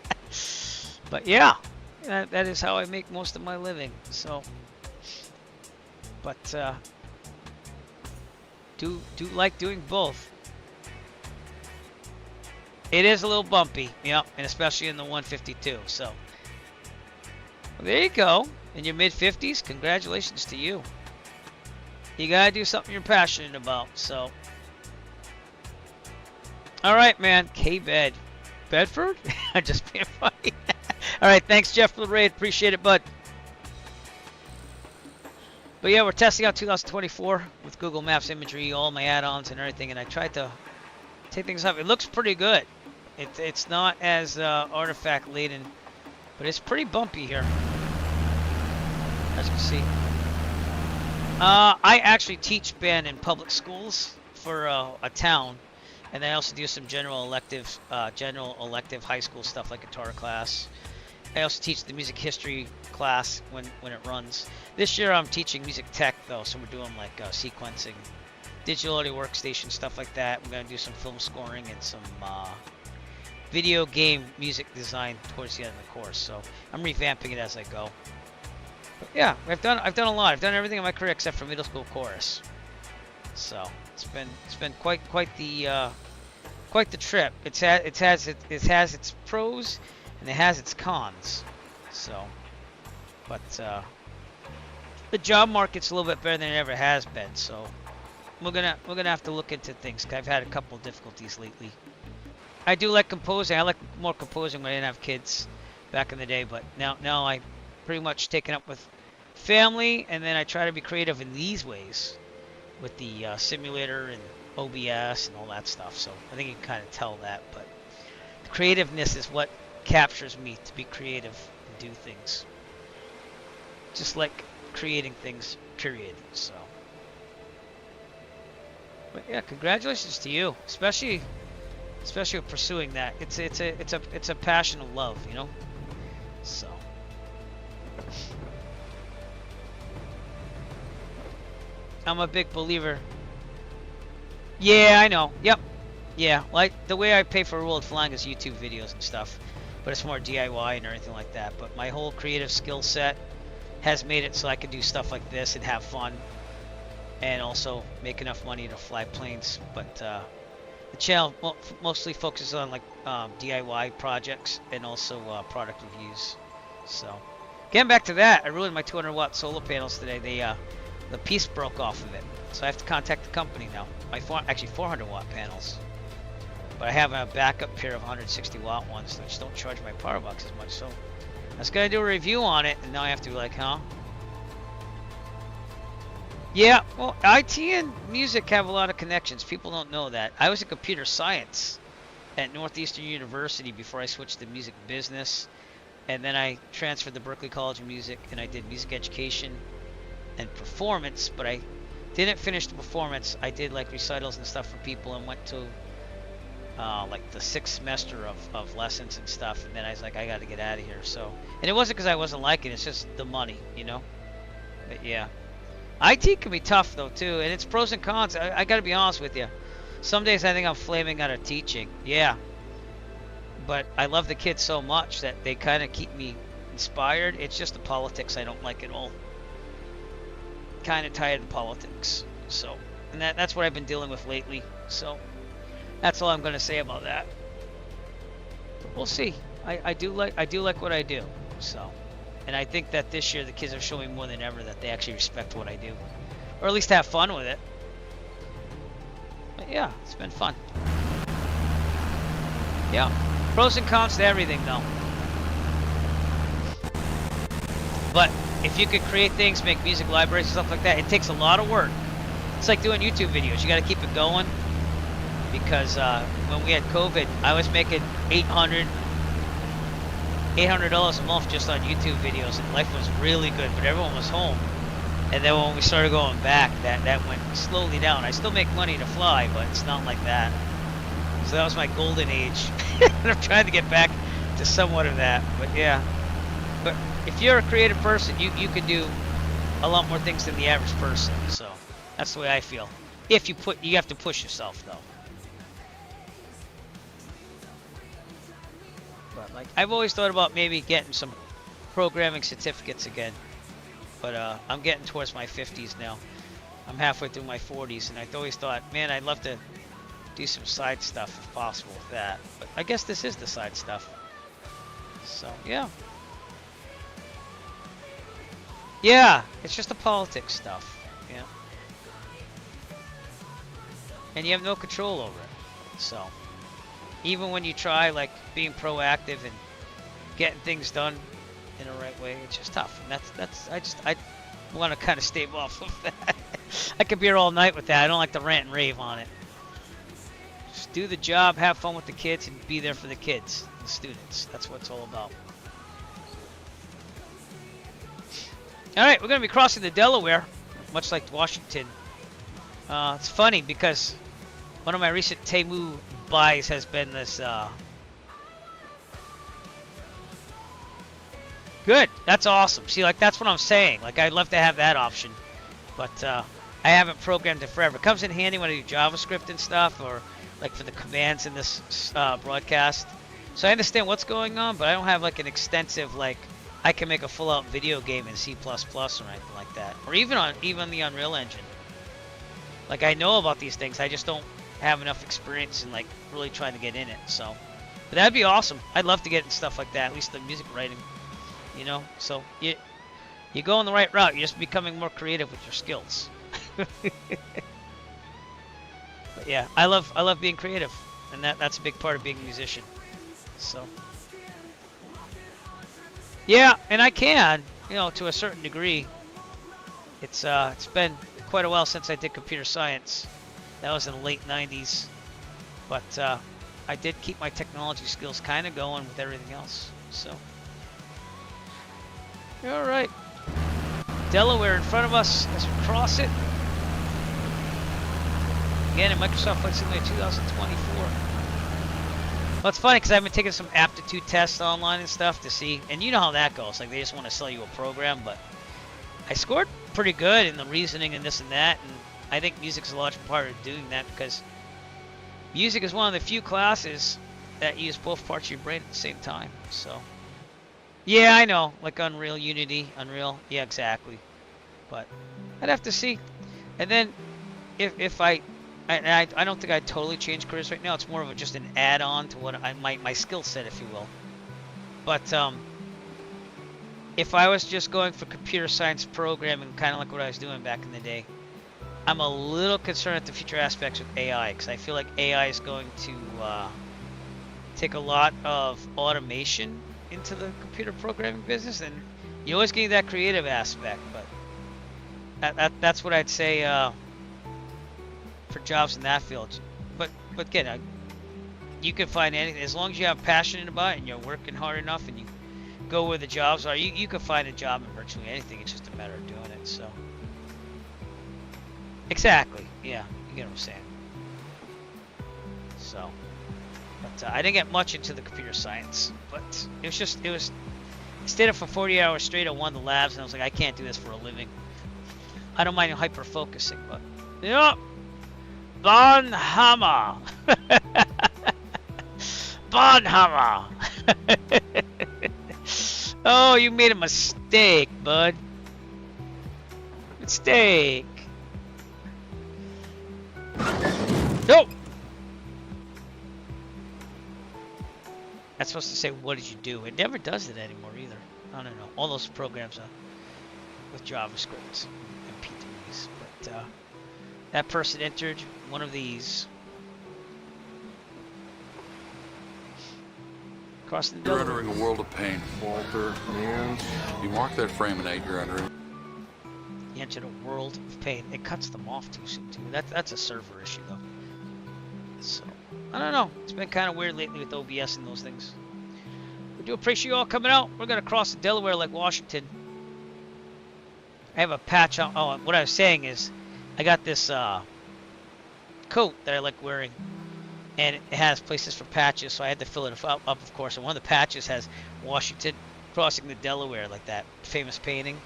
But yeah, that is how I make most of my living. So, but do like doing both. It is a little bumpy, yeah, and especially in the 152. So, well, there you go. In your mid-50s, congratulations to you. You gotta do something you're passionate about, so. Alright, man. K-Bed. Bedford? I'm just being funny. Alright, thanks, Jeff, for the raid. Appreciate it, bud. But yeah, we're testing out 2024 with Google Maps imagery, all my add-ons and everything, and I tried to take things up. It looks pretty good. It's not as artifact-laden, but it's pretty bumpy here. As you can see. I actually teach band in public schools for a town, and I also do some general elective high school stuff like guitar class I also teach the music history class when it runs. This year I'm teaching music tech though, so we're doing like sequencing, digital audio workstation, stuff like that. We're gonna do some film scoring and some video game music design towards the end of the course. So I'm revamping it as I go. But yeah, I've done a lot. I've done everything in my career except for middle school chorus. So it's been quite the trip. It has its pros and it has its cons. So, but the job market's a little bit better than it ever has been. So we're gonna have to look into things. 'Cause I've had a couple of difficulties lately. I do like composing. I like more composing when I didn't have kids back in the day. But now I pretty much taken up with family, and then I try to be creative in these ways with the simulator and OBS and all that stuff. So I think you can kind of tell that. But the creativeness is what captures me to be creative and do things. Just like creating things, period. So, but yeah, congratulations to you, especially with pursuing that. It's a passion of love, you know. So. I'm a big believer. Yeah, I know. Yep. Yeah, like the way I pay for World Flying is YouTube videos and stuff, but it's more DIY and everything like that. But my whole creative skill set has made it so I can do stuff like this and have fun, and also make enough money to fly planes. But the channel mostly focuses on like DIY projects and also product reviews. So, getting back to that, I ruined my 200-watt solar panels today. The piece broke off of it, so I have to contact the company now. Actually 400-watt panels, but I have a backup pair of 160-watt ones, which don't charge my power box as much. So I was gonna do a review on it, and now I have to be like, huh? Yeah, well, IT and music have a lot of connections. People don't know that. I was in computer science at Northeastern University before I switched to music business, and then I transferred to Berklee College of Music, and I did music education and performance, but I didn't finish the performance. I did like recitals and stuff for people, and went to like the 6th semester of lessons and stuff, and then I was like, I gotta get out of here. So, and it wasn't because I wasn't liking it, it's just the money, you know. But yeah, IT can be tough though too, and it's pros and cons. I gotta be honest with you, some days I think I'm flaming out of teaching, yeah, but I love the kids so much that they kind of keep me inspired. It's just the politics I don't like at all. Kind of tired of politics. So, and that's what I've been dealing with lately. So that's all I'm going to say about that. But we'll see. I do like what I do. So, and I think that this year the kids are showing more than ever that they actually respect what I do, or at least have fun with it. But yeah, it's been fun. Yeah, pros and cons to everything though. But if you could create things, make music libraries and stuff like that, it takes a lot of work. It's like doing YouTube videos. You got to keep it going, because when we had COVID, I was making $800 a month just on YouTube videos, and life was really good, but everyone was home. And then when we started going back, that went slowly down. I still make money to fly, but it's not like that. So that was my golden age. And I'm trying to get back to somewhat of that, but yeah. But if you're a creative person, you can do a lot more things than the average person. So that's the way I feel. If you have to push yourself though. But like, I've always thought about maybe getting some programming certificates again. But I'm getting towards my 50s now. I'm halfway through my 40s, and I always thought, man, I'd love to do some side stuff if possible with that. But I guess this is the side stuff. So yeah. Yeah, it's just the politics stuff, yeah. And you have no control over it. So, even when you try like being proactive and getting things done in the right way, it's just tough. And I want to kind of stave off of that. I could be here all night with that. I don't like to rant and rave on it. Just do the job, have fun with the kids, and be there for the kids, the students. That's what it's all about. Alright, we're going to be crossing the Delaware, much like Washington. It's funny because one of my recent Temu buys has been this Good. That's awesome. See, like, that's what I'm saying. Like, I'd love to have that option. But I haven't programmed it forever. It comes in handy when I do JavaScript and stuff, or like for the commands in this broadcast. So I understand what's going on, but I don't have like an extensive, like, I can make a full-out video game in C++ or anything like that. Or even on the Unreal Engine. Like, I know about these things. I just don't have enough experience in, like, really trying to get in it. So, but that'd be awesome. I'd love to get in stuff like that, at least the music writing. You know, so you go on the right route. You're just becoming more creative with your skills. But yeah, I love being creative, and that's a big part of being a musician. So yeah, and I can, you know, to a certain degree. It's been quite a while since I did computer science. That was in the late 90s, but I did keep my technology skills kind of going with everything else. So. All right, Delaware in front of us as we cross it. Again, in Microsoft Flight Simulator 2024. Well, it's funny because I've been taking some aptitude tests online and stuff to see, and you know how that goes. Like, they just want to sell you a program, but I scored pretty good in the reasoning and this and that, and I think music's a large part of doing that because music is one of the few classes that use both parts of your brain at the same time. So. Yeah, I know, like Unreal, Unity, Unreal, yeah, exactly. But I'd have to see. And then if I don't think I'd totally change careers right now. It's more of just an add-on to what my skill set, if you will. But if I was just going for computer science programming, kind of like what I was doing back in the day, I'm a little concerned at the future aspects with AI, because I feel like AI is going to take a lot of automation into the computer programming business, and you always get that creative aspect, but that's what I'd say for jobs in that field. But again, you can find anything as long as you have passion about it and you're working hard enough and you go where the jobs are. You can find a job in virtually anything. It's just a matter of doing it. So exactly, yeah, you get what I'm saying. So. But I didn't get much into the computer science, but it was I stayed up for 40 hours straight on one of the labs, and I was like, I can't do this for a living. I don't mind hyper focusing, but yeah, Bonhammer, Bonhammer. Oh, you made a mistake, bud. Mistake. Nope. That's supposed to say, what did you do? It never does it anymore either. I don't know. All those programs with JavaScript and P3s. But that person entered one of these. Crossing the You're Delaware. entering a world of pain. Walter, man. You mark that frame and 8, you're entering. He entered a world of pain. It cuts them off too soon, too. That's a server issue, though. So, I don't know. It's been kind of weird lately with OBS and those things. We do appreciate you all coming out. We're going to cross the Delaware like Washington. I have a patch on. Oh, what I was saying is I got this coat that I like wearing. And it has places for patches, so I had to fill it up, of course. And one of the patches has Washington crossing the Delaware, like that famous painting.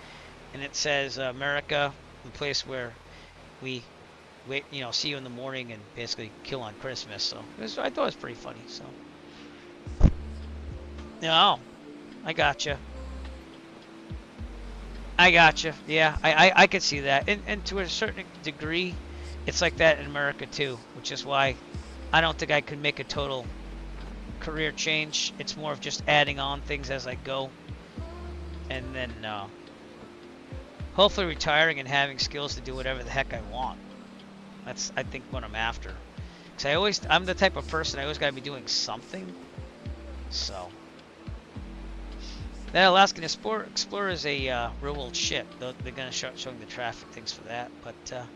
And it says, America, the place where we wait, you know, see you in the morning and basically kill on Christmas. So I thought it was pretty funny. So, no, I gotcha. I gotcha. Yeah, I could see that. And to a certain degree, it's like that in America too, which is why I don't think I could make a total career change. It's more of just adding on things as I go. And then hopefully retiring and having skills to do whatever the heck I want. That's, I think, what I'm after. Because I'm the type of person, I always got to be doing something. So. That Alaskan Explorer is a real old ship. They're going to start showing the traffic things for that. But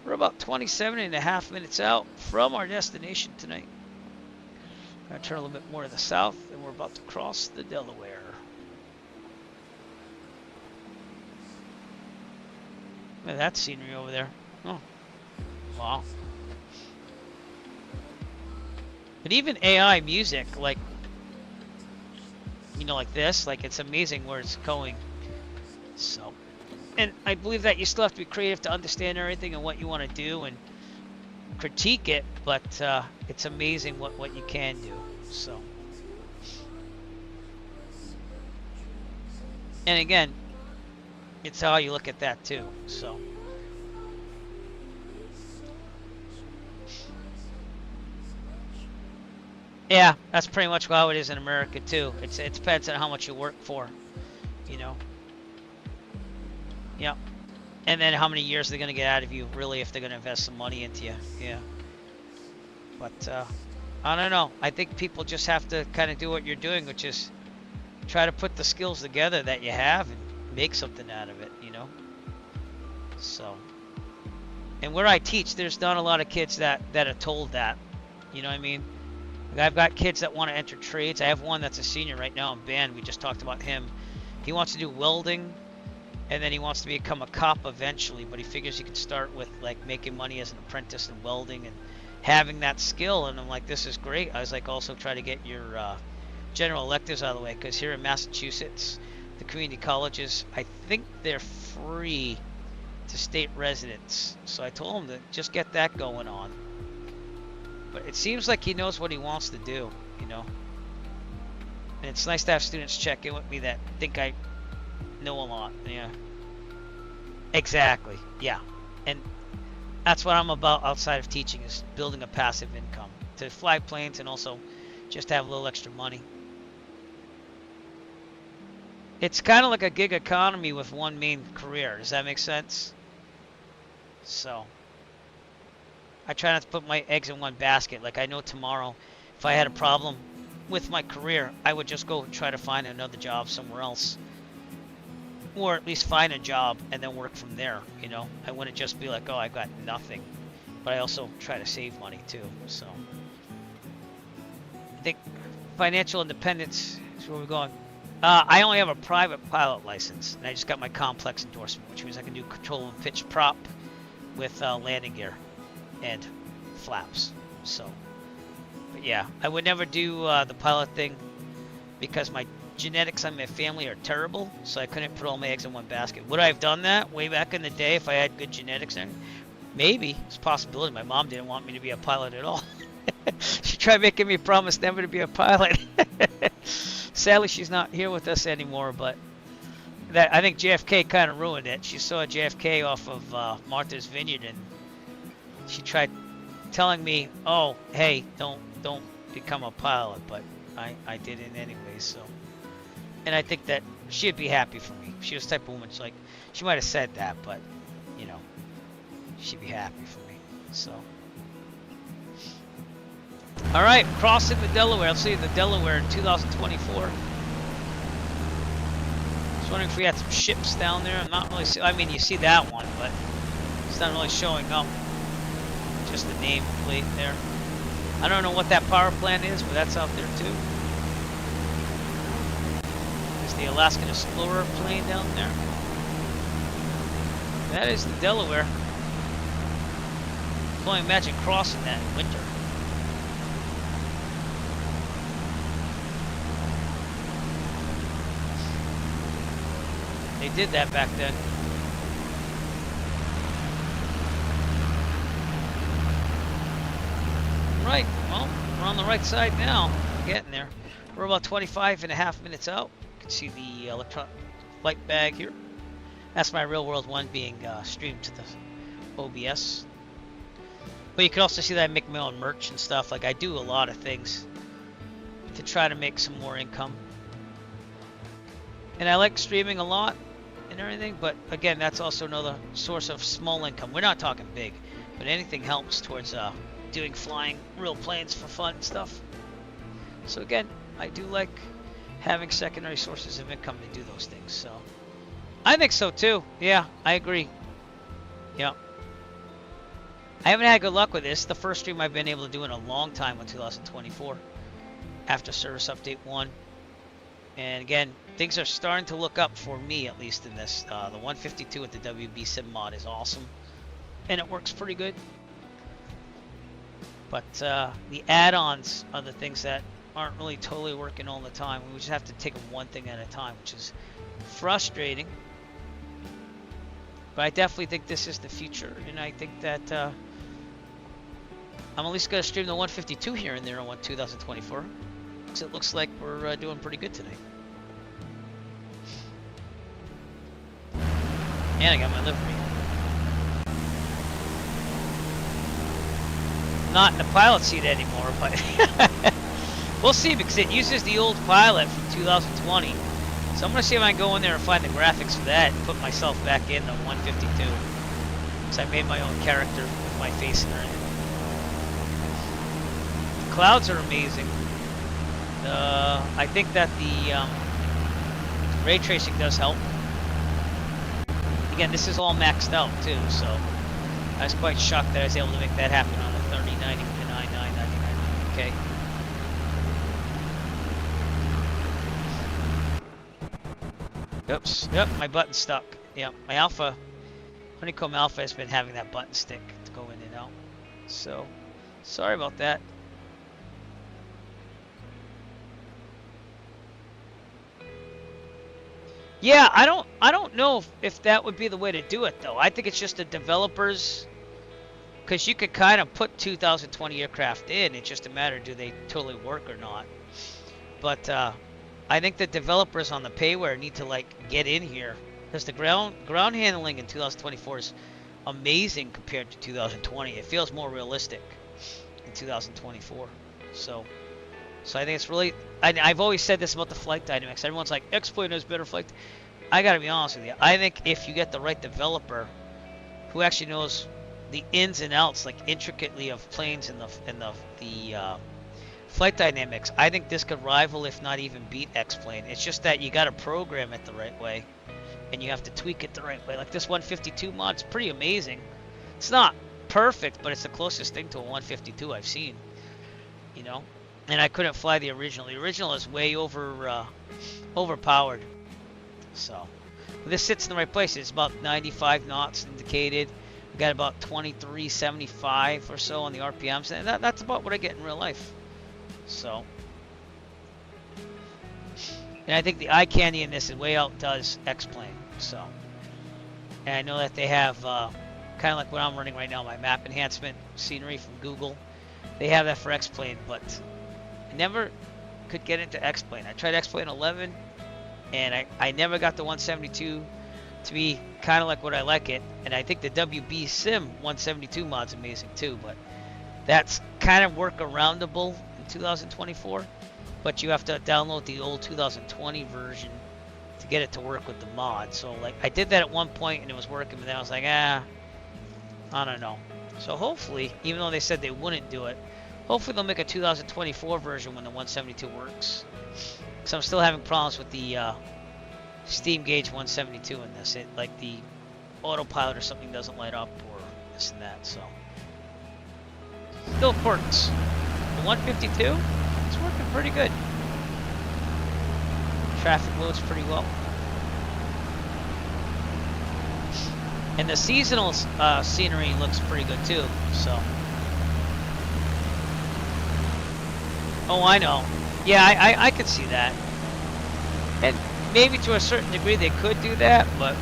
we're about 27.5 minutes out from our destination tonight. I'm going to turn a little bit more to the south, and we're about to cross the Delaware. Look at that scenery over there. Oh, wow. But even AI music, like, know, like this. Like, it's amazing where it's going. So, and I believe that you still have to be creative to understand everything and what you want to do and critique it, but it's amazing what you can do. So, and again, it's how you look at that too. So, yeah, that's pretty much how it is in America too. It depends on how much you work for, you know. Yeah. And then how many years they're going to get out of you, really, if they're going to invest some money into you. Yeah. But, I don't know. I think people just have to kind of do what you're doing, which is try to put the skills together that you have and make something out of it, you know? So. And where I teach, there's not a lot of kids that are told that. You know what I mean? Like, I've got kids that want to enter trades. I have one that's a senior right now in band. We just talked about him. He wants to do welding. And then he wants to become a cop eventually, but he figures he can start with like making money as an apprentice in welding and having that skill. And I'm like, this is great. I was like, also try to get your general electives out of the way, because here in Massachusetts, the community colleges, I think they're free to state residents. So I told him to just get that going on. But it seems like he knows what he wants to do, you know. And it's nice to have students check in with me that think I know a lot. Yeah, exactly. Yeah, and that's what I'm about outside of teaching, is building a passive income to fly planes and also just have a little extra money. It's kind of like a gig economy with one main career. Does that make sense? So I try not to put my eggs in one basket. Like, I know tomorrow if I had a problem with my career, I would just go and try to find another job somewhere else. Or at least find a job and then work from there, you know. I wouldn't just be like, oh, I've got nothing. But I also try to save money too. So I think financial independence is where we're going. I only have a private pilot license, and I just got my complex endorsement, which means I can do control and pitch prop with landing gear and flaps. So, but yeah, I would never do the pilot thing because my genetics on my family are terrible, so I couldn't put all my eggs in one basket. Would I have done that way back in the day if I had good genetics? Maybe. It's a possibility. My mom didn't want me to be a pilot at all. She tried making me promise never to be a pilot. Sadly, she's not here with us anymore, but that, I think JFK kind of ruined it. She saw JFK off of Martha's Vineyard, and she tried telling me, oh, hey, don't become a pilot, but I did it anyway, so. And I think that she'd be happy for me. She was the type of woman, she might have said that, but, you know, she'd be happy for me. So, all right, crossing the Delaware. Let's see the Delaware in 2024. Just wondering if we had some ships down there. I'm not really. I mean, you see that one, but it's not really showing up. Just the name plate there. I don't know what that power plant is, but that's out there too. The Alaskan Explorer plane down there. That is the Delaware. I can only imagine crossing that in winter. They did that back then. Right, well, we're on the right side now. We're getting there. We're about 25.5 minutes out. See the electronic flight bag here. That's my real world one being streamed to the OBS. But you can also see that I make my own merch and stuff. Like, I do a lot of things to try to make some more income. And I like streaming a lot and everything, but again, that's also another source of small income. We're not talking big, but anything helps towards doing flying real planes for fun and stuff. So again, I do like having secondary sources of income to do those things. So I think so too. Yeah, I agree. Yeah. I haven't had good luck with this. The first stream I've been able to do in a long time in 2024 after Service Update 1. And again, things are starting to look up for me, at least in this. The 152 with the WBSim mod is awesome. And it works pretty good. But the add-ons are the things that aren't really totally working all the time. We just have to take them one thing at a time, which is frustrating. But I definitely think this is the future, and I think that I'm at least going to stream the 152 here and there on 2024, because it looks like we're doing pretty good today. And I got my livery. Not in the pilot seat anymore, but we'll see, because it uses the old pilot from 2020. So I'm going to see if I can go in there and find the graphics for that and put myself back in the 152. Because I made my own character with my face and everything. The clouds are amazing. I think that the ray tracing does help. Again, this is all maxed out too, so I was quite shocked that I was able to make that happen on the 3090 with the 9999. Okay. Oops. Yep, my button's stuck. Yep, my Alpha, Honeycomb Alpha has been having that button stick to go in and out. So, sorry about that. Yeah, I don't know if that would be the way to do it though. I think it's just the developers, because you could kind of put 2020 aircraft in. It's just a matter, do they totally work or not? But I think the developers on the payware need to like get in here, because the ground handling in 2024 is amazing compared to 2020. It feels more realistic in 2024. So I think it's really. I've always said this about the flight dynamics. Everyone's like, X-Plane has better flight. I gotta be honest with you. I think if you get the right developer who actually knows the ins and outs, like intricately, of planes and the flight dynamics, I think this could rival, if not even beat, X-Plane. It's just that you gotta program it the right way, and you have to tweak it the right way. Like this 152 mod's pretty amazing. It's not perfect, but it's the closest thing to a 152 I've seen. You know, and I couldn't fly the original. The original is way overpowered. So this sits in the right place. It's about 95 knots indicated. We got about 2375 or so on the RPMs, and that's about what I get in real life. So, and I think the eye candy in this is way outdoes X-Plane. So, and I know that they have kind of like what I'm running right now, my map enhancement scenery from Google. They have that for X-Plane, but I never could get into X-Plane. I tried X-Plane 11, and I never got the 172 to be kind of like what I like it. And I think the WBSim 172 mod's amazing too, but that's kind of workaroundable in 2024. But you have to download the old 2020 version to get it to work with the mod. So like I did that at one point and it was working, but then I was like, I don't know. So hopefully, even though they said they wouldn't do it, hopefully they'll make a 2024 version when the 172 works. Because I'm still having problems with the Steam Gauge 172 in this. It, like the autopilot or something doesn't light up, or this and that. So still quirks. The 152, it's working pretty good. Traffic loads pretty well. And the seasonal scenery looks pretty good too. So. Oh, I know. Yeah, I could see that. And maybe to a certain degree they could do that, but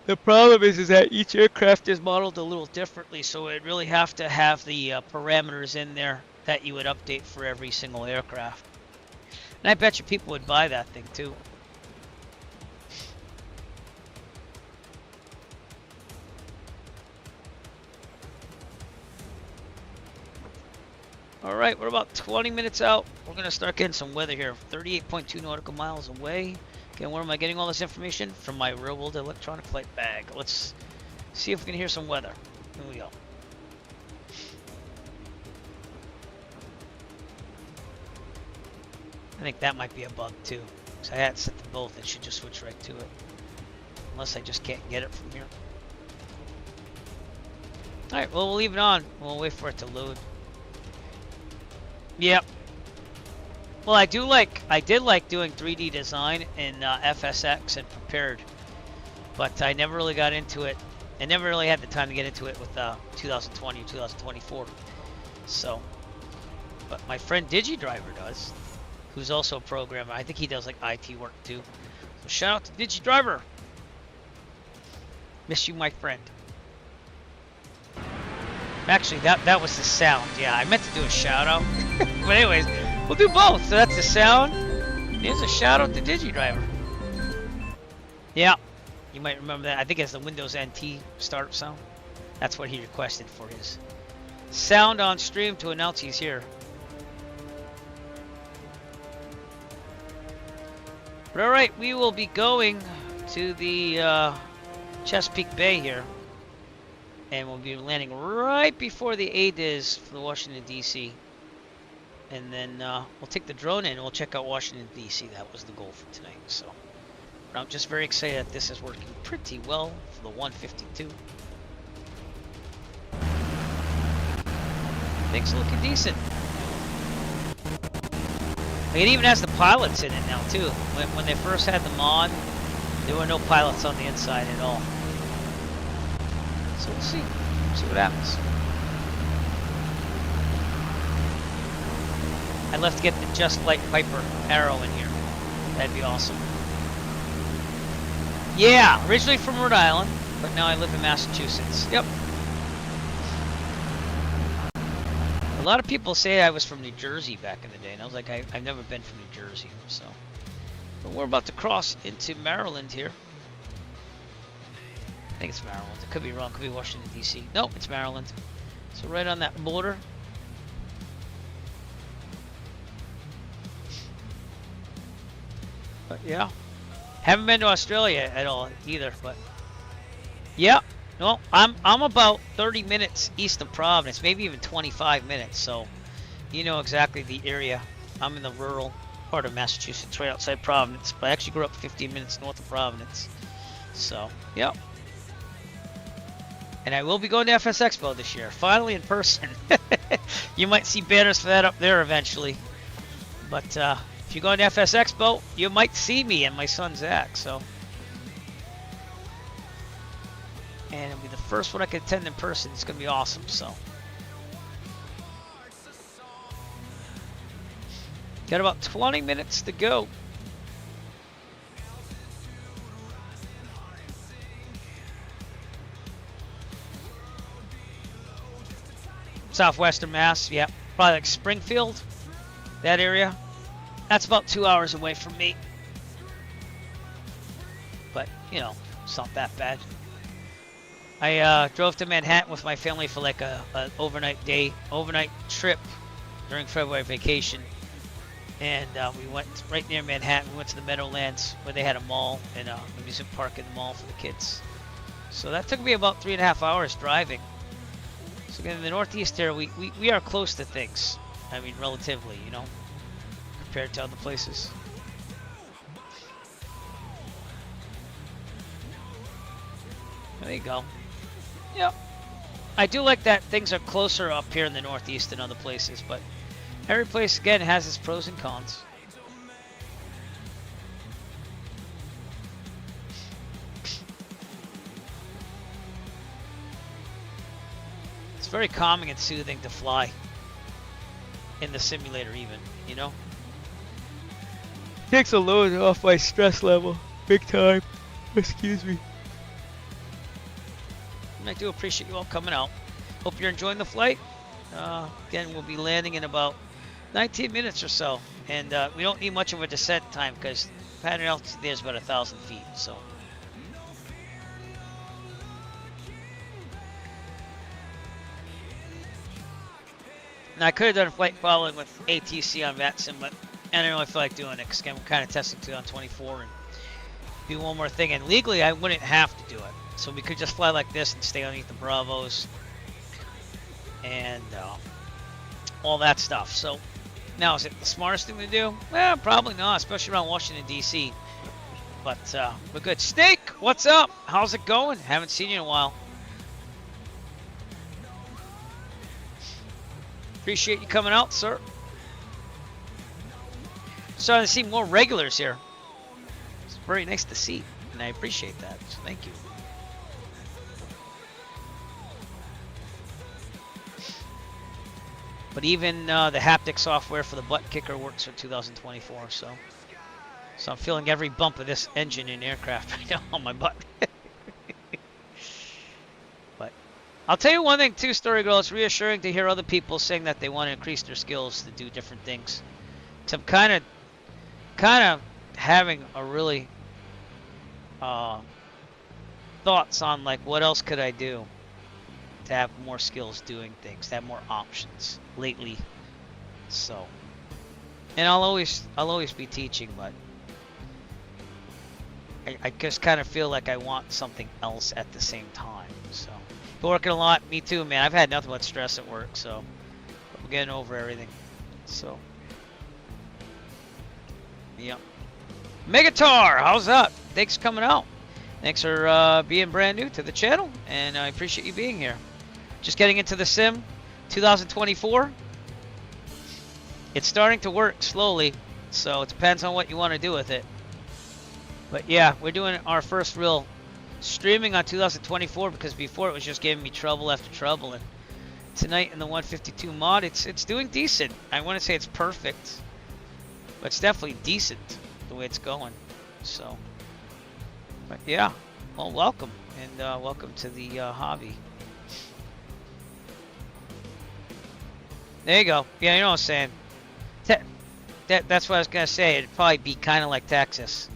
the problem is that each aircraft is modeled a little differently, so it really have to have the parameters in there that you would update for every single aircraft. And I bet you people would buy that thing too. All right, we're about 20 minutes out. We're going to start getting some weather here. 38.2 nautical miles away. Again, where am I getting all this information? From my real-world electronic flight bag. Let's see if we can hear some weather. Here we go. I think that might be a bug too. So I had to set them both. It should just switch right to it. Unless I just can't get it from here. All right, well, we'll leave it on. We'll wait for it to load. Yep. Well, I did like doing 3D design in FSX and Prepared, but I never really got into it I never really had the time to get into it with 2020 or 2024. So, but my friend DigiDriver does, who's also a programmer. I think he does like IT work too. So shout out to DigiDriver. Miss you, my friend. Actually, that was the sound. Yeah, I meant to do a shout out. But anyways, we'll do both. So that's the sound. Here's a shout out to DigiDriver. Yeah, you might remember that. I think it's the Windows NT startup sound. That's what he requested for his sound on stream to announce he's here. But all right, we will be going to the Chesapeake Bay here. And we'll be landing right before the ADIZ for the Washington, D.C. And then we'll take the drone in and we'll check out Washington, D.C. That was the goal for tonight. So but I'm just very excited that this is working pretty well for the 152. Things are looking decent. It even has the pilots in it now too. When they first had them on, there were no pilots on the inside at all. So we'll see what happens. I'd love to get the Just Light Piper Arrow in here. That'd be awesome. Yeah, originally from Rhode Island, but now I live in Massachusetts. Yep. A lot of people say I was from New Jersey back in the day, and I was like, I've never been from New Jersey, so. But we're about to cross into Maryland here. I think it's Maryland. It could be wrong. It could be Washington, D.C. Nope, it's Maryland. So right on that border. But yeah. Haven't been to Australia at all either, but yeah. No, I'm about 30 minutes east of Providence, maybe even 25 minutes. So you know exactly the area. I'm in the rural part of Massachusetts, right outside Providence. But I actually grew up 15 minutes north of Providence. So, yeah. And I will be going to FS Expo this year, finally in person. You might see banners for that up there eventually. But if you're going to FS Expo, you might see me and my son Zach. So, and it'll be the first one I can attend in person. It's going to be awesome. So, got about 20 minutes to go. Southwestern Mass, yeah, probably like Springfield, that area. That's about 2 hours away from me. But, you know, it's not that bad. I drove to Manhattan with my family for like a overnight trip during February vacation. And we went right near Manhattan. We went to the Meadowlands where they had a mall and a amusement park in the mall for the kids. So that took me about 3.5 hours driving. So again, in the Northeast here, we are close to things. I mean, relatively, you know, compared to other places. There you go. Yep. I do like that things are closer up here in the Northeast than other places, but every place, again, has its pros and cons. It's very calming and soothing to fly in the simulator even, you know? Takes a load off my stress level, big time. Excuse me. And I do appreciate you all coming out. Hope you're enjoying the flight. Again, we'll be landing in about 19 minutes or so. And we don't need much of a descent time because pattern altitude there is about 1,000 feet, so. Now, I could have done a flight following with ATC on VATSIM, but I don't really feel like doing it because again, we're kind of testing 2024 and do one more thing. And legally, I wouldn't have to do it. So we could just fly like this and stay underneath the Bravos and all that stuff. So now, is it the smartest thing to do? Well, probably not, especially around Washington, D.C. But we're good. Snake, what's up? How's it going? Haven't seen you in a while. Appreciate you coming out, sir. Starting to see more regulars here. It's very nice to see, and I appreciate that. So thank you. But even the haptic software for the butt kicker works for 2024. So I'm feeling every bump of this engine in aircraft right now on my butt. But I'll tell you one thing too, Story Girl. It's reassuring to hear other people saying that they want to increase their skills to do different things. So I'm kind of having a really thoughts on like what else could I do to have more skills doing things, to have more options lately. So, and I'll always be teaching, but I just kind of feel like I want something else at the same time. So, been working a lot. Me too, man. I've had nothing but stress at work, so we're getting over everything. So, yep. Megatar, how's up? Thanks for coming out. Thanks for being brand new to the channel, and I appreciate you being here. Just getting into the sim 2024. It's starting to work slowly, so it depends on what you want to do with it. But yeah, we're doing our first real streaming on 2024 because before it was just giving me trouble after trouble. And tonight in the 152 mod, it's doing decent. I want to say it's perfect, but it's definitely decent the way it's going. So, but yeah, well, welcome, and welcome to the hobby. There you go. Yeah, you know what I'm saying. That's what I was going to say. It'd probably be kind of like Texas.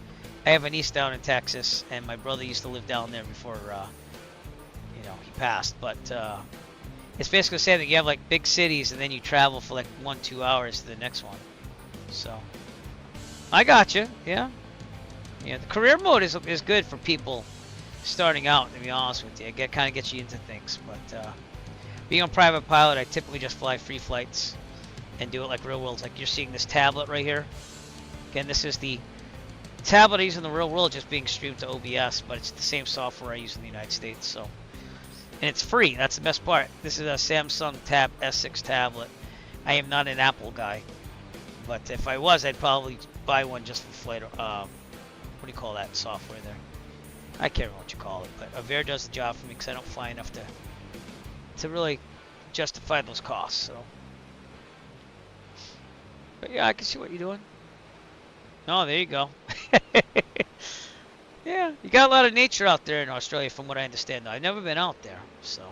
I have a niece down in Texas, and my brother used to live down there before, you know, he passed. But it's basically saying that you have, like, big cities, and then you travel for, like, 1-2 hours to the next one. So, I got you. Yeah. Yeah, the career mode is good for people starting out, to be honest with you. It kind of gets you into things, but being a private pilot, I typically just fly free flights and do it like real world. Like you're seeing this tablet right here. Again, this is the tablet I use in the real world, just being streamed to OBS, but it's the same software I use in the United States. So, and it's free. That's the best part. This is a Samsung Tab S6 tablet. I am not an Apple guy, but if I was, I'd probably buy one just for flight. What do you call that software there? I can't remember what you call it, but Avere does the job for me because I don't fly enough to really justify those costs. So, but yeah, I can see what you're doing. Oh, there you go. Yeah, you got a lot of nature out there in Australia, from what I understand. Though I've never been out there, so.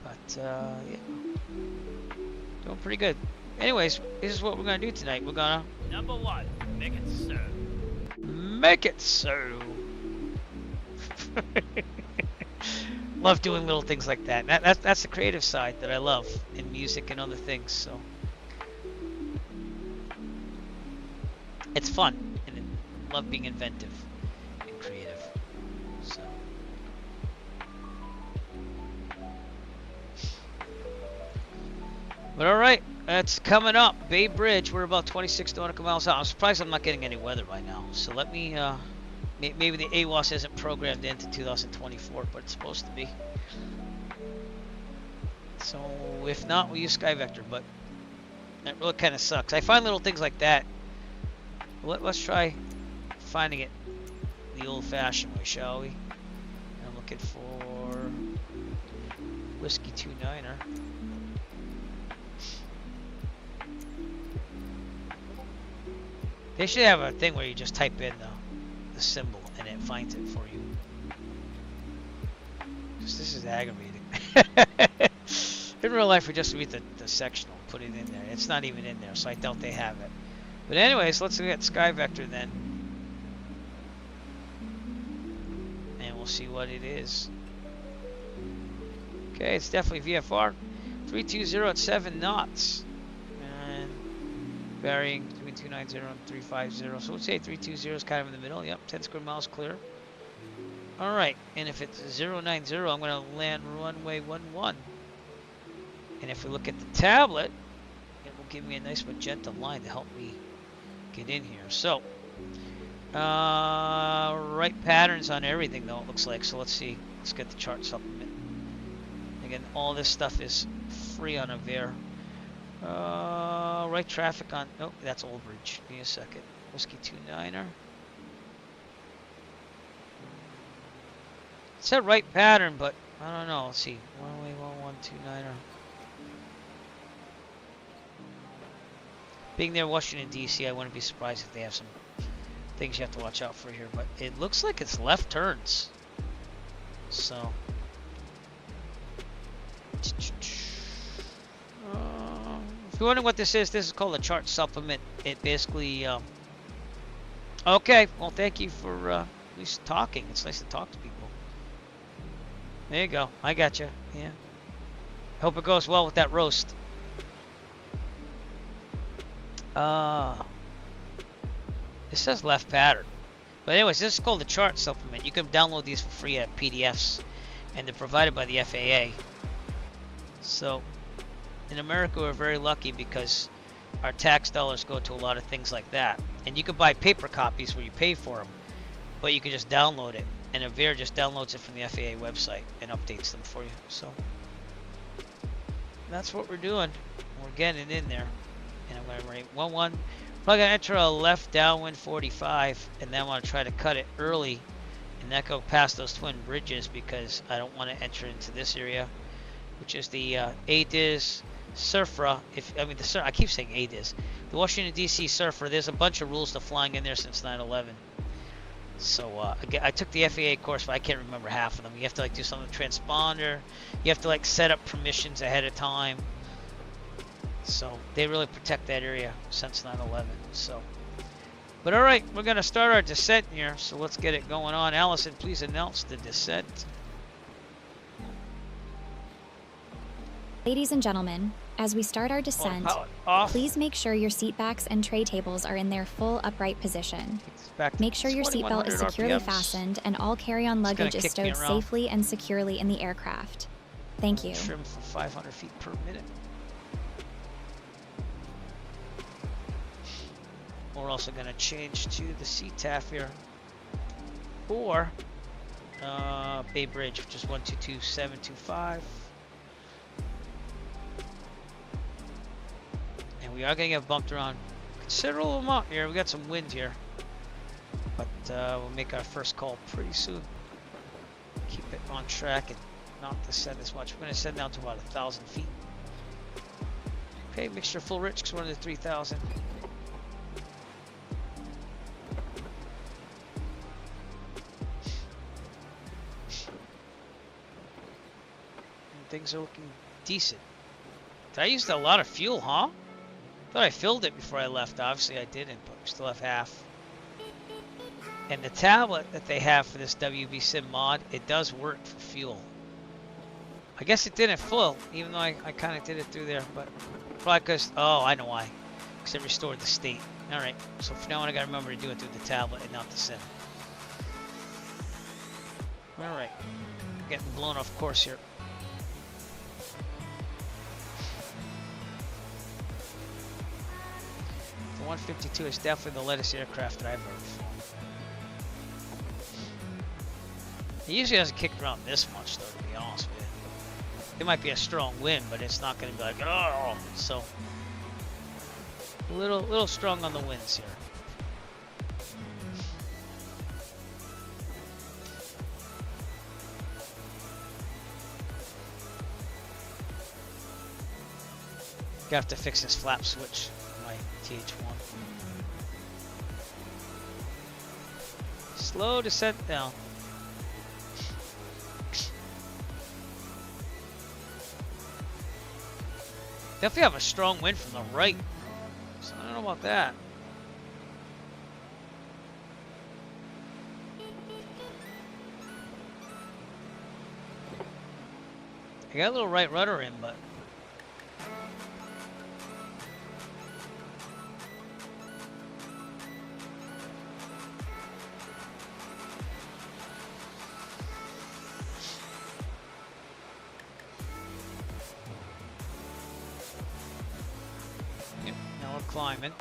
But yeah, doing pretty good. Anyways, this is what we're gonna do tonight. We're gonna Number 1, make it so. make it so. Love doing little things like that. That's the creative side that I love in music and other things. So it's fun, and I love being inventive and creative. So. But all right, that's coming up. Bay Bridge. We're about 26 nautical miles out. I'm surprised I'm not getting any weather by now. So let me. Maybe the AWAS isn't programmed into 2024, but it's supposed to be. So if not, we'll use Sky Vector, but that really kind of sucks. I find little things like that. Let's try finding it the old-fashioned way, shall we? I'm looking for Whiskey 29er. They should have a thing where you just type in the symbol and it finds it for you. Because this is aggravating. In real life, we just read the sectional, put it in there. It's not even in there, so I doubt they have it. But anyways, let's look at Sky Vector then. And we'll see what it is. Okay, it's definitely VFR. 320 at 7 knots. And varying between 290 and 350. So we'll say 320 is kind of in the middle. Yep, 10 square miles clear. Alright, and if it's 090, I'm going to land runway 11. And if we look at the tablet, it will give me a nice magenta line to help me get in here. So, right patterns on everything though, it looks like. So let's see. Let's get the chart supplement. Again, all this stuff is free on Avere. Right traffic on, nope, that's Old Bridge. Give me a second. Whiskey 29er. It's a right pattern, but I don't know. Let's see. 1-way 1129er. Being near Washington, D.C., I wouldn't be surprised if they have some things you have to watch out for here. But it looks like it's left turns. So. If you're wondering what this is called a chart supplement. It basically. Okay. Well, thank you for at least talking. It's nice to talk to people. There you go. I got you. Yeah. Hope it goes well with that roast. It says left pattern. But anyways, this is called the chart supplement. You can download these for free at PDFs, and they're provided by the FAA. So, in America, we're very lucky because our tax dollars go to a lot of things like that. And you can buy paper copies where you pay for them, but you can just download it. And Avere just downloads it from the FAA website and updates them for you. So, that's what we're doing. We're getting in there. And I'm going to rate 1-1. I'm going to enter a left downwind 45, and then I want to try to cut it early and not go past those twin bridges because I don't want to enter into this area, which is the ADIS Surfra. I keep saying ADIS. The Washington, D.C. Surfer. There's a bunch of rules to flying in there since 9/11. So I took the FAA course, but I can't remember half of them. You have to like do something with transponder. You have to like set up permissions ahead of time. So they really protect that area since 9/11. So, but all right, we're gonna start our descent here. So let's get it going on. Allison, please announce the descent. Ladies and gentlemen, as we start our descent, please make sure your seat backs and tray tables are in their full upright position. Make sure your seatbelt is securely fastened and all carry-on luggage is stowed safely and securely in the aircraft. Thank you. Trim for 500 feet per minute. We're also going to change to the CTAF here, or Bay Bridge, which is 122725. And we are going to get bumped around a considerable amount here. We got some wind here, but we'll make our first call pretty soon. Keep it on track and not descend as much. We're going to descend down to about 1,000 feet. Okay, mixture full rich because we're under 3,000. Things are looking decent. I used a lot of fuel, huh? Thought I filled it before I left. Obviously I didn't, but we still have half. And the tablet that they have for this WBSim mod, it does work for fuel. I guess it didn't full, even though I kind of did it through there, but probably because, oh, I know why. Because it restored the state. Alright, so for now on I gotta remember to do it through the tablet and not the sim. Alright, getting blown off course here. The 152 is definitely the lightest aircraft that I've ever flown. It usually doesn't kick around this much though, to be honest with you. It might be a strong wind, but it's not going to be like, oh, so a little strong on the winds here. Gonna have to fix this flap switch on my TH1. Slow descent down. Definitely have a strong wind from the right. So I don't know about that. I got a little right rudder in, but climbing.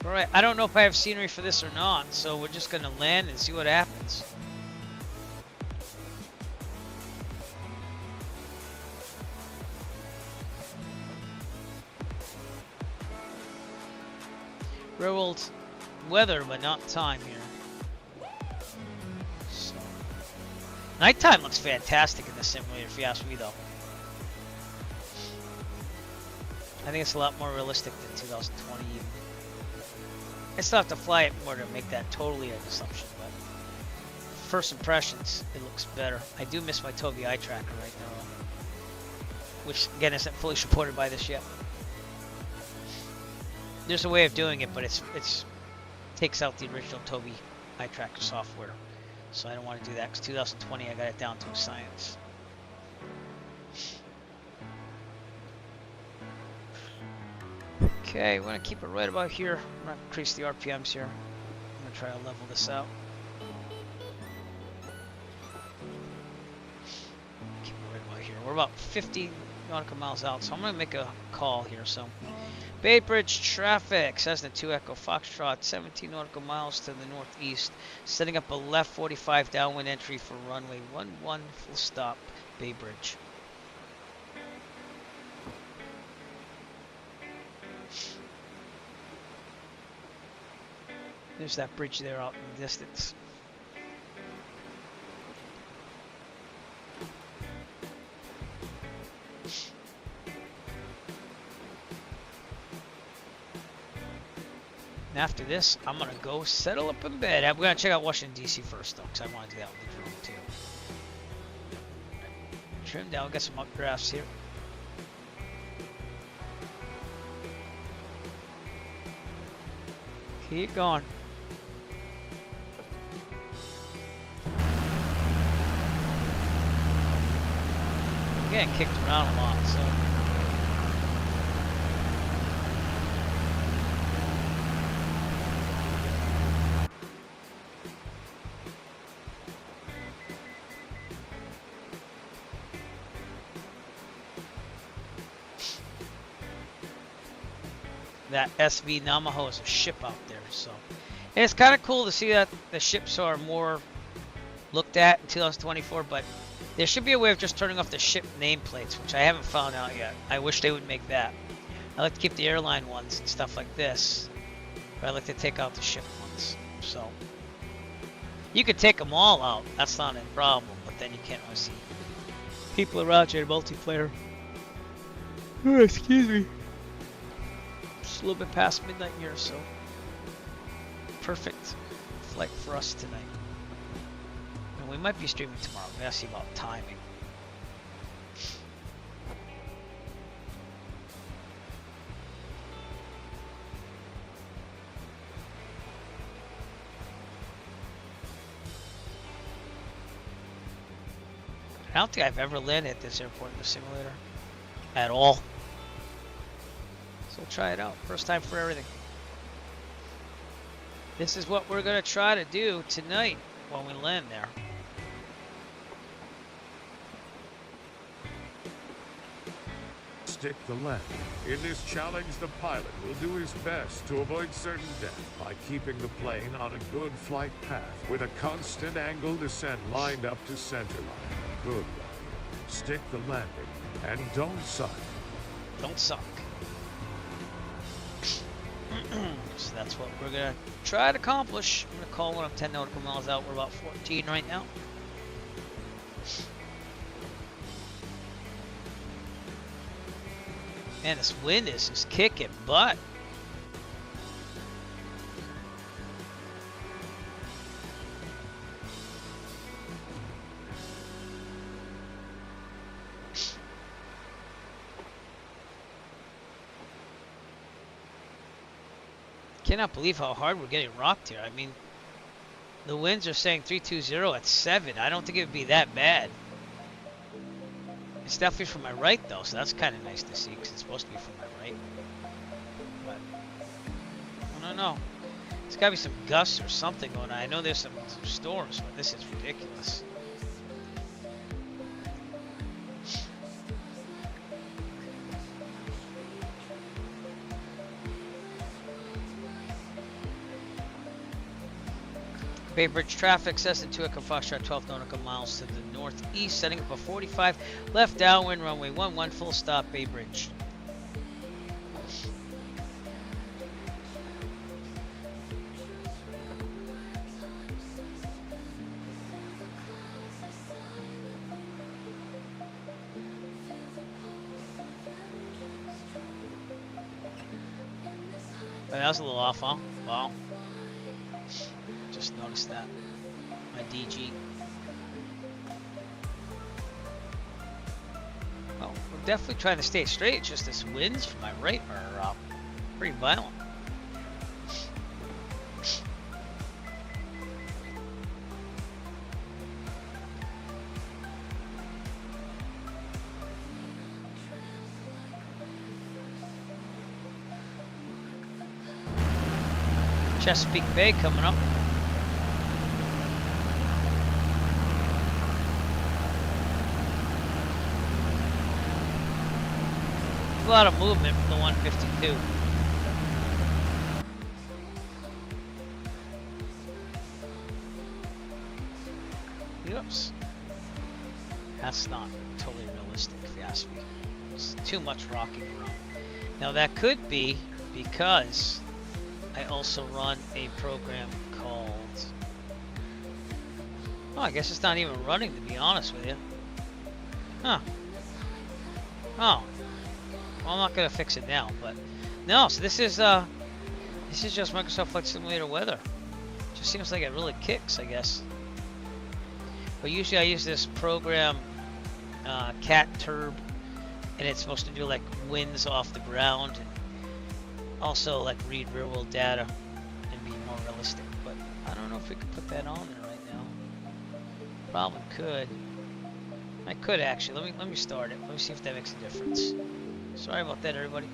Alright, I don't know if I have scenery for this or not, so we're just gonna land and see what happens. real world weather, but not time here. So, nighttime looks fantastic in this simulator, if you ask me, though. I think it's a lot more realistic than 2020 even. I still have to fly it more to make that totally an assumption, but first impressions, it looks better. I do miss my Tobii eye tracker right now, which again isn't fully supported by this yet. There's a way of doing it, but it's takes out the original Tobii eye tracker software, so I don't want to do that because 2020 I got it down to a science. Okay, we're gonna keep it right about here. I'm gonna increase the RPMs here. I'm gonna try to level this out. Keep it right about here. We're about 50 nautical miles out, so I'm gonna make a call here. So, Bay Bridge traffic, Cessna 2 Echo Foxtrot, 17 nautical miles to the northeast, setting up a left 45 downwind entry for runway 11 full stop, Bay Bridge. There's that bridge there out in the distance. And after this, I'm gonna go settle up in bed. I'm gonna check out Washington D.C. first though, because I want to do that with the drone too. Trim down, get some updrafts here. Keep going. I'm getting kicked around a lot, so. That SV Namaho is a ship out there, so. And it's kind of cool to see that the ships are more looked at in 2024, but there should be a way of just turning off the ship nameplates, which I haven't found out yet. I wish they would make that. I like to keep the airline ones and stuff like this, but I like to take out the ship ones. So you could take them all out, that's not a problem, but then you can't really see people around you in multiplayer. Oh, excuse me. It's a little bit past midnight here, so perfect flight for us tonight. And we might be streaming tomorrow. We gotta see about timing. I don't think I've ever landed at this airport in the simulator at all. So we'll try it out. First time for everything. This is what we're going to try to do tonight when we land there. Stick the landing. In this challenge, the pilot will do his best to avoid certain death by keeping the plane on a good flight path with a constant angle descent lined up to center line. Good. Stick the landing and don't suck. Don't suck. So that's what we're gonna try to accomplish. I'm gonna call when I'm 10 nautical miles out. We're about 14 right now. Man, this wind is just kicking butt. Cannot believe how hard we're getting rocked here. I mean, the winds are saying 320 at 7. I don't think it would be that bad. It's definitely from my right though, so that's kind of nice to see because it's supposed to be from my right. But I don't know. There's got to be some gusts or something going on. I know there's some storms, but this is ridiculous. Bay Bridge traffic, Cessna 2 Echo Foxtrot, 12 nautical miles to the northeast, setting up a 45 left downwind, runway 11 full stop, Bay Bridge. that was a little off, huh? Wow. Just noticed that. My DG. Well, we're definitely trying to stay straight. It's just this winds from my right are pretty violent. Chesapeake Bay coming up. A lot of movement from the 152. Oops. That's not totally realistic if you ask me. It's too much rocking around. Now that could be because I also run a program called... Oh, I guess it's not even running, to be honest with you. Huh. Oh. Well, I'm not gonna fix it now, but... No, so this is just Microsoft Flight Simulator weather. Just seems like it really kicks, I guess. But usually I use this program, Cat Turb, and it's supposed to do like winds off the ground, and also like read real world data and be more realistic. But I don't know if we could put that on there right now. Probably could. I could actually. Let me start it. Let me see if that makes a difference. Sorry about that, everybody.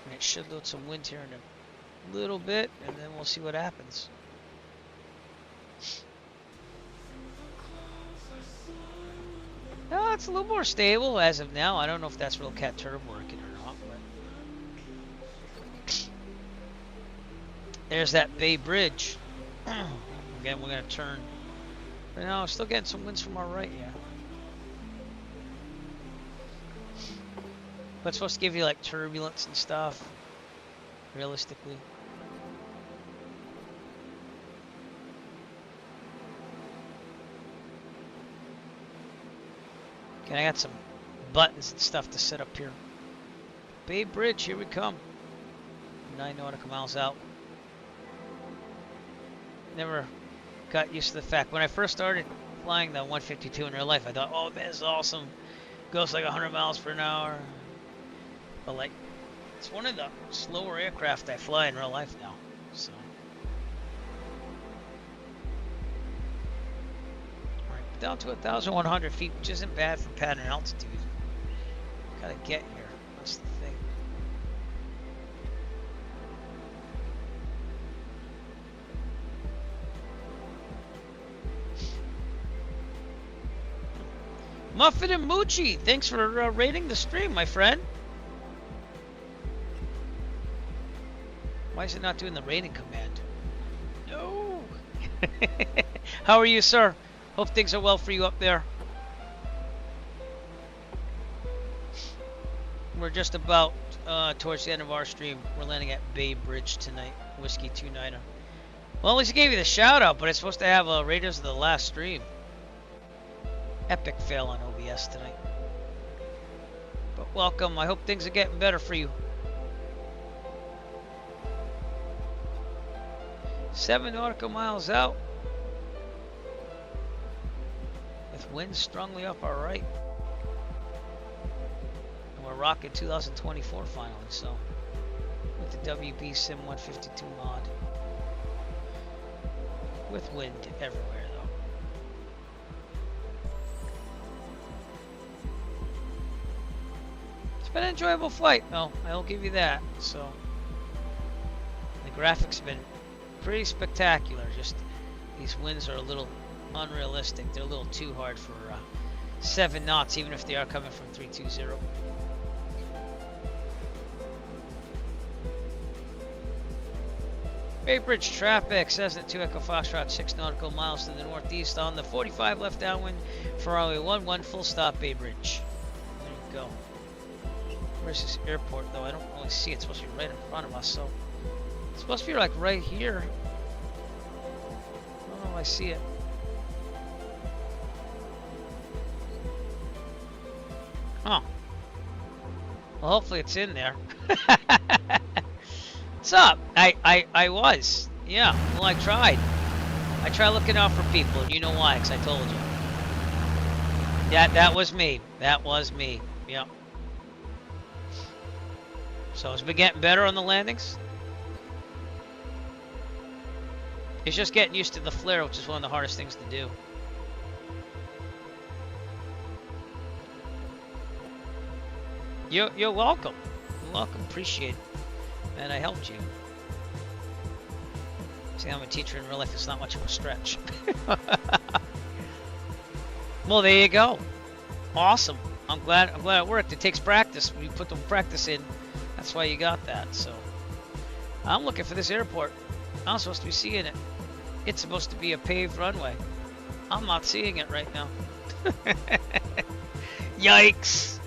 And it should load some wind here in a little bit, and then we'll see what happens. It's a little more stable as of now. I don't know if that's real Cat Turb working or not, but there's that Bay Bridge. Again, we're gonna turn. But no, still getting some winds from our right, yeah. But it's supposed to give you like turbulence and stuff, realistically. Okay, I got some buttons and stuff to set up here. Bay Bridge, here we come. 9 nautical miles out. Never got used to the fact. When I first started flying the 152 in real life, I thought, oh, man, this is awesome. Goes like 100 miles per hour. But like, it's one of the slower aircraft I fly in real life now. So. Alright, down to 1,100 feet, which isn't bad for pattern altitude. Gotta get here. That's the thing. Muffin and Moochie, thanks for rating the stream, my friend. Why is it not doing the rating command? No. How are you, sir? Hope things are well for you up there. We're just about towards the end of our stream. We're landing at Bay Bridge tonight. Whiskey 29er. Well, at least I gave you the shout out, but it's supposed to have Raiders of the last stream. Epic fail on OBS tonight. But welcome. I hope things are getting better for you. 7 nautical miles out. With winds strongly up our right. And we're rocking 2024 finally, so. With the WBSim 152 mod. With wind everywhere though. It's been an enjoyable flight, though. I'll give you that. So. The graphics have been pretty spectacular. Just these winds are a little unrealistic. They're a little too hard for 7 knots, even if they are coming from 320. Bay Bridge traffic, Cessna 2 Echo Foxtrot, 6 nautical miles to the northeast on the 45 left downwind for runway 11, full stop Bay Bridge. There you go. Where's this airport though? I don't really see it. It's supposed to be right in front of us, so it's supposed to be like right here. I don't know if I see it. Huh. Well, hopefully it's in there. What's up? I was. Yeah, well, I tried. I tried looking out for people, and you know why, because I told you. Yeah, that was me. That was me. Yep. So has it been getting better on the landings? It's just getting used to the flare, which is one of the hardest things to do. You're welcome. You're welcome. Appreciate it. And I helped you. See, I'm a teacher in real life. It's not much of a stretch. Well, there you go. Awesome. I'm glad it worked. It takes practice. When you put the practice in, that's why you got that. So I'm looking for this airport. I'm supposed to be seeing it. It's supposed to be a paved runway. I'm not seeing it right now. Yikes.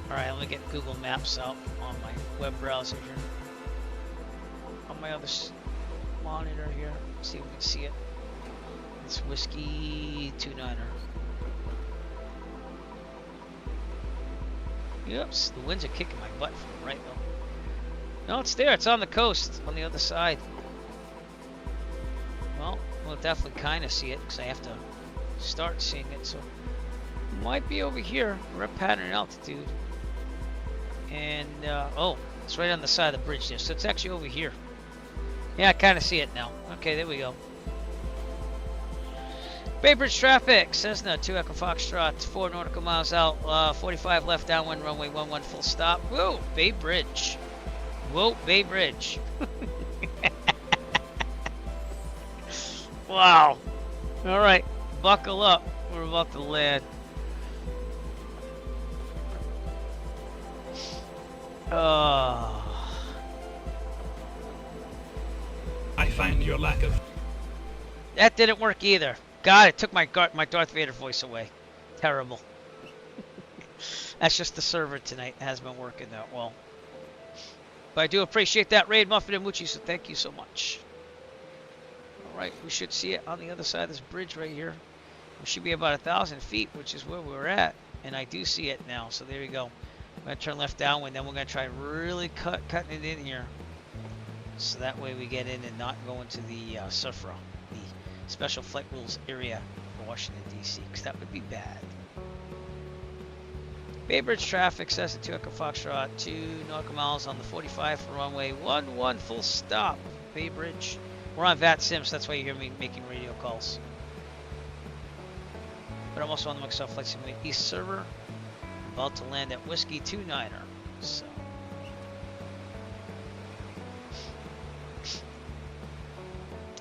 Alright, let me get Google Maps out on my web browser here. On my other monitor here. See if we can see it. It's Whiskey 29er. Oops, the winds are kicking my butt from the right though. No, it's there. It's on the coast, on the other side. Well, we'll definitely kind of see it because I have to start seeing it. So it might be over here. We're at pattern altitude. And, oh, it's right on the side of the bridge there. So it's actually over here. Yeah, I kind of see it now. Okay, there we go. Bay Bridge traffic, Cessna 2 Echo Foxtrot, 4 nautical miles out, 45 left downwind, runway 11 full stop. Whoa, Bay Bridge. Whoa, Bay Bridge. Wow. All right, buckle up. We're about to land. I find your lack of... That didn't work either. God, it took my Darth Vader voice away. Terrible. That's just the server tonight. It hasn't been working that well. But I do appreciate that raid, Muffin and Moochie, so thank you so much. Alright, we should see it on the other side of this bridge right here. We should be about 1,000 feet, which is where we were at. And I do see it now, so there you go. I'm going to turn left downwind, then we're going to try really cutting it in here. So that way we get in and not go into the SFRA, the Special Flight Rules area for Washington, D.C., because that would be bad. Bay Bridge traffic says at 2 Echo Foxtrot, 2 nautical miles on the 45 for runway 11 full stop. Bay Bridge. We're on VATSIM, so that's why you hear me making radio calls. But I'm also on the Microsoft Flight Simulator East server. About to land at Whiskey 29er. So.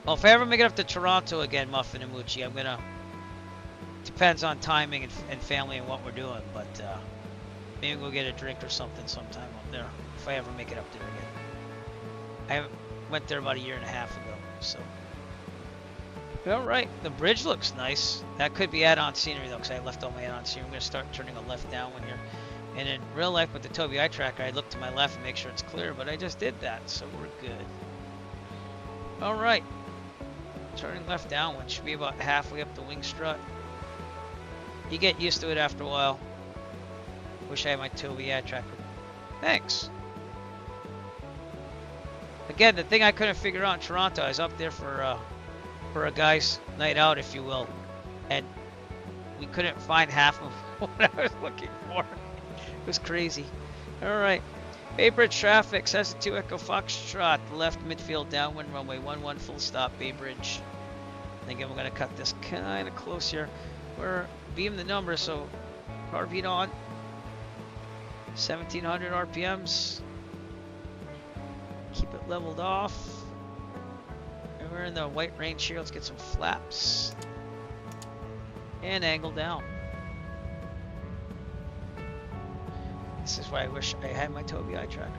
Well, if I ever make it up to Toronto again, Muffin and Moochie, I'm gonna... Depends on timing and family and what we're doing, but maybe we'll get a drink or something sometime up there, if I ever make it up there again. I went there about 1.5 years ago, so... Alright, the bridge looks nice. That could be add-on scenery though, because I left all my add-on scenery. I'm gonna start turning a left downwind here. And in real life with the Tobii eye tracker, I look to my left and make sure it's clear, but I just did that, so we're good. Alright. Turning left downwind, should be about halfway up the wing strut. You get used to it after a while. Wish I had my Tobii eye tracker. Thanks. Again, the thing I couldn't figure out in Toronto, I was up there for a guy's night out, if you will, and we couldn't find half of what I was looking for. It was crazy. Alright. Bay Bridge traffic, says 2 Echo Foxtrot, left midfield downwind, runway 11 full stop, Bay Bridge. And again, we're going to cut this kind of close here. We're beam the number, so car beat on. 1700 RPMs. Keep it leveled off. And we're in the white range here. Let's get some flaps. And angle down. This is why I wish I had my Tobii eye tracker.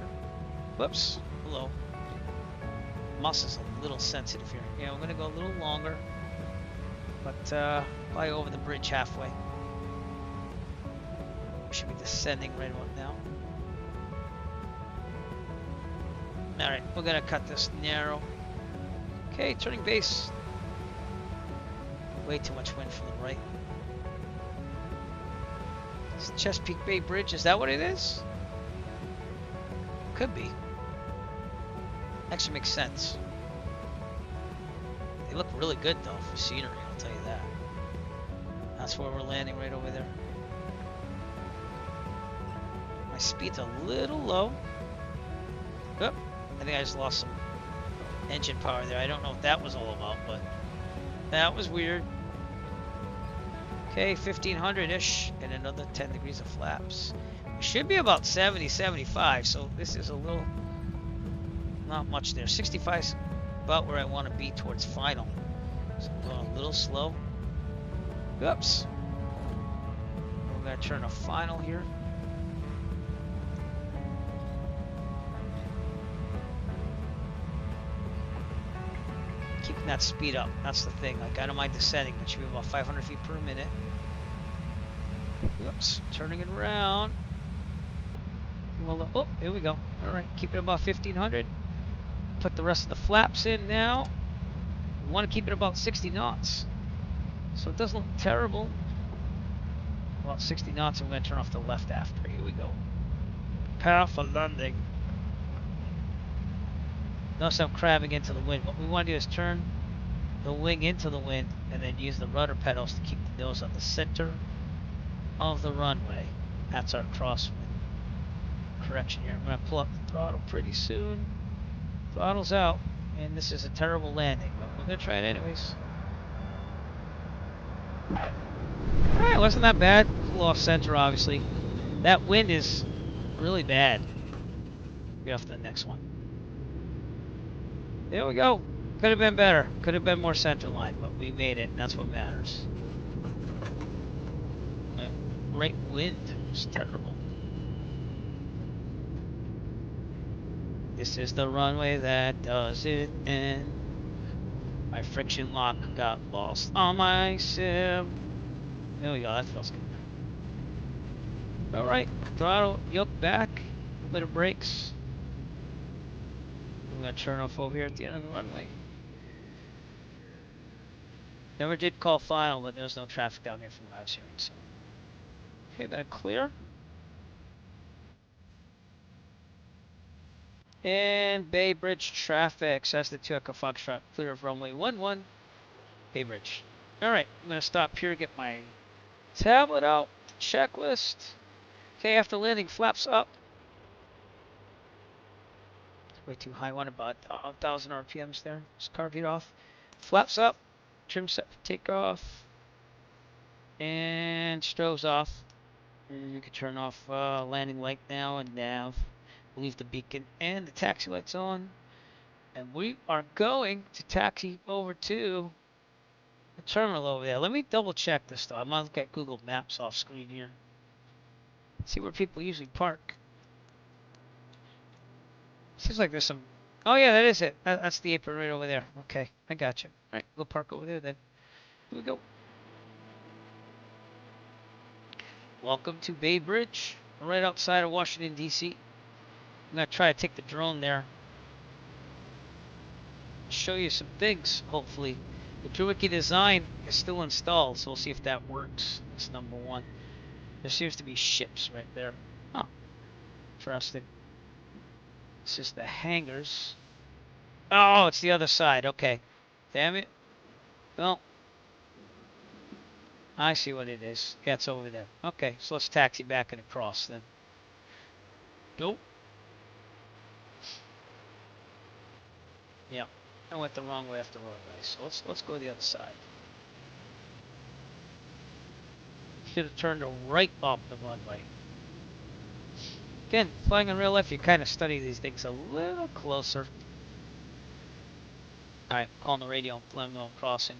Whoops. Hello. Mouse is a little sensitive here. Yeah, I'm going to go a little longer. But probably over the bridge halfway. We should be descending right about now. Alright, we're going to cut this narrow. Okay, turning base. Way too much wind from the right. It's Chesapeake Bay Bridge, is that what it is? Could be. Actually makes sense. They look really good though for scenery, I'll tell you that. That's where we're landing, right over there. My speed's a little low. Oh, I think I just lost some engine power there. I don't know what that was all about, but that was weird. Okay, 1500-ish and another 10 degrees of flaps. We should be about 70, 75, so this is a little, not much there. 65 is about where I want to be towards final. So I'm going a little slow. Oops. We're going to turn a final here. Keeping that speed up, that's the thing. Like, I don't mind descending, but it should be about 500 feet per minute. Oops, turning it around. Well, oh, here we go. All right, keep it about 1500. Put the rest of the flaps in now. We want to keep it about 60 knots. So it doesn't look terrible. About 60 knots, I'm going to turn off the left after. Here we go. Power for landing. Notice I'm crabbing into the wind. What we want to do is turn the wing into the wind and then use the rudder pedals to keep the nose on the center of the runway. That's our crosswind correction here. I'm going to pull up the throttle pretty soon. Throttle's out, and this is a terrible landing, but we're going to try it anyways. Alright, wasn't that bad. A little off center, obviously. That wind is really bad. Get off to the next one. There we go. Could have been better. Could have been more center line, but we made it. And that's what matters. Great wind. It's terrible. This is the runway that doesn't end. My friction lock got lost on my sim. There we go. That feels good. Alright. Throttle yoke back. A bit of brakes. I'm going to turn off over here at the end of the runway. Never did call final, but there's no traffic down here from what I was hearing. So. Okay, that clear. And Bay Bridge traffic. Cessna 2 Echo Foxtrot, clear of runway 11. Bay Bridge. Alright, I'm going to stop here, get my tablet out. Checklist. Okay, after landing, flaps up. Way too high, one about 1,000 RPMs there. Just carve it off. Flaps up. Trim set for takeoff. And strobes off. And you can turn off landing light now and nav. Leave the beacon and the taxi lights on. And we are going to taxi over to the terminal over there. Let me double check this though. I'm going to look at Google Maps off screen here. See where people usually park. Seems like there's some... Oh yeah, that is it. That's the apron right over there. Okay, I got you. Alright, we'll park over there then. Here we go. Welcome to Bay Bridge. Right outside of Washington, D.C. I'm going to try to take the drone there. Show you some things, hopefully. The Drawicki design is still installed, so we'll see if that works. That's number one. There seems to be ships right there. Oh, interesting. This is the hangars. Oh, it's the other side. Okay. Damn it. Well, I see what it is. Yeah, it's over there. Okay, so let's taxi back and across then. Nope. Yeah, I went the wrong way after roadway, so let's go to the other side. Should have turned right off the runway. Again, flying in real life, you kind of study these things a little closer. Alright, calling the radio, let them know I'm crossing.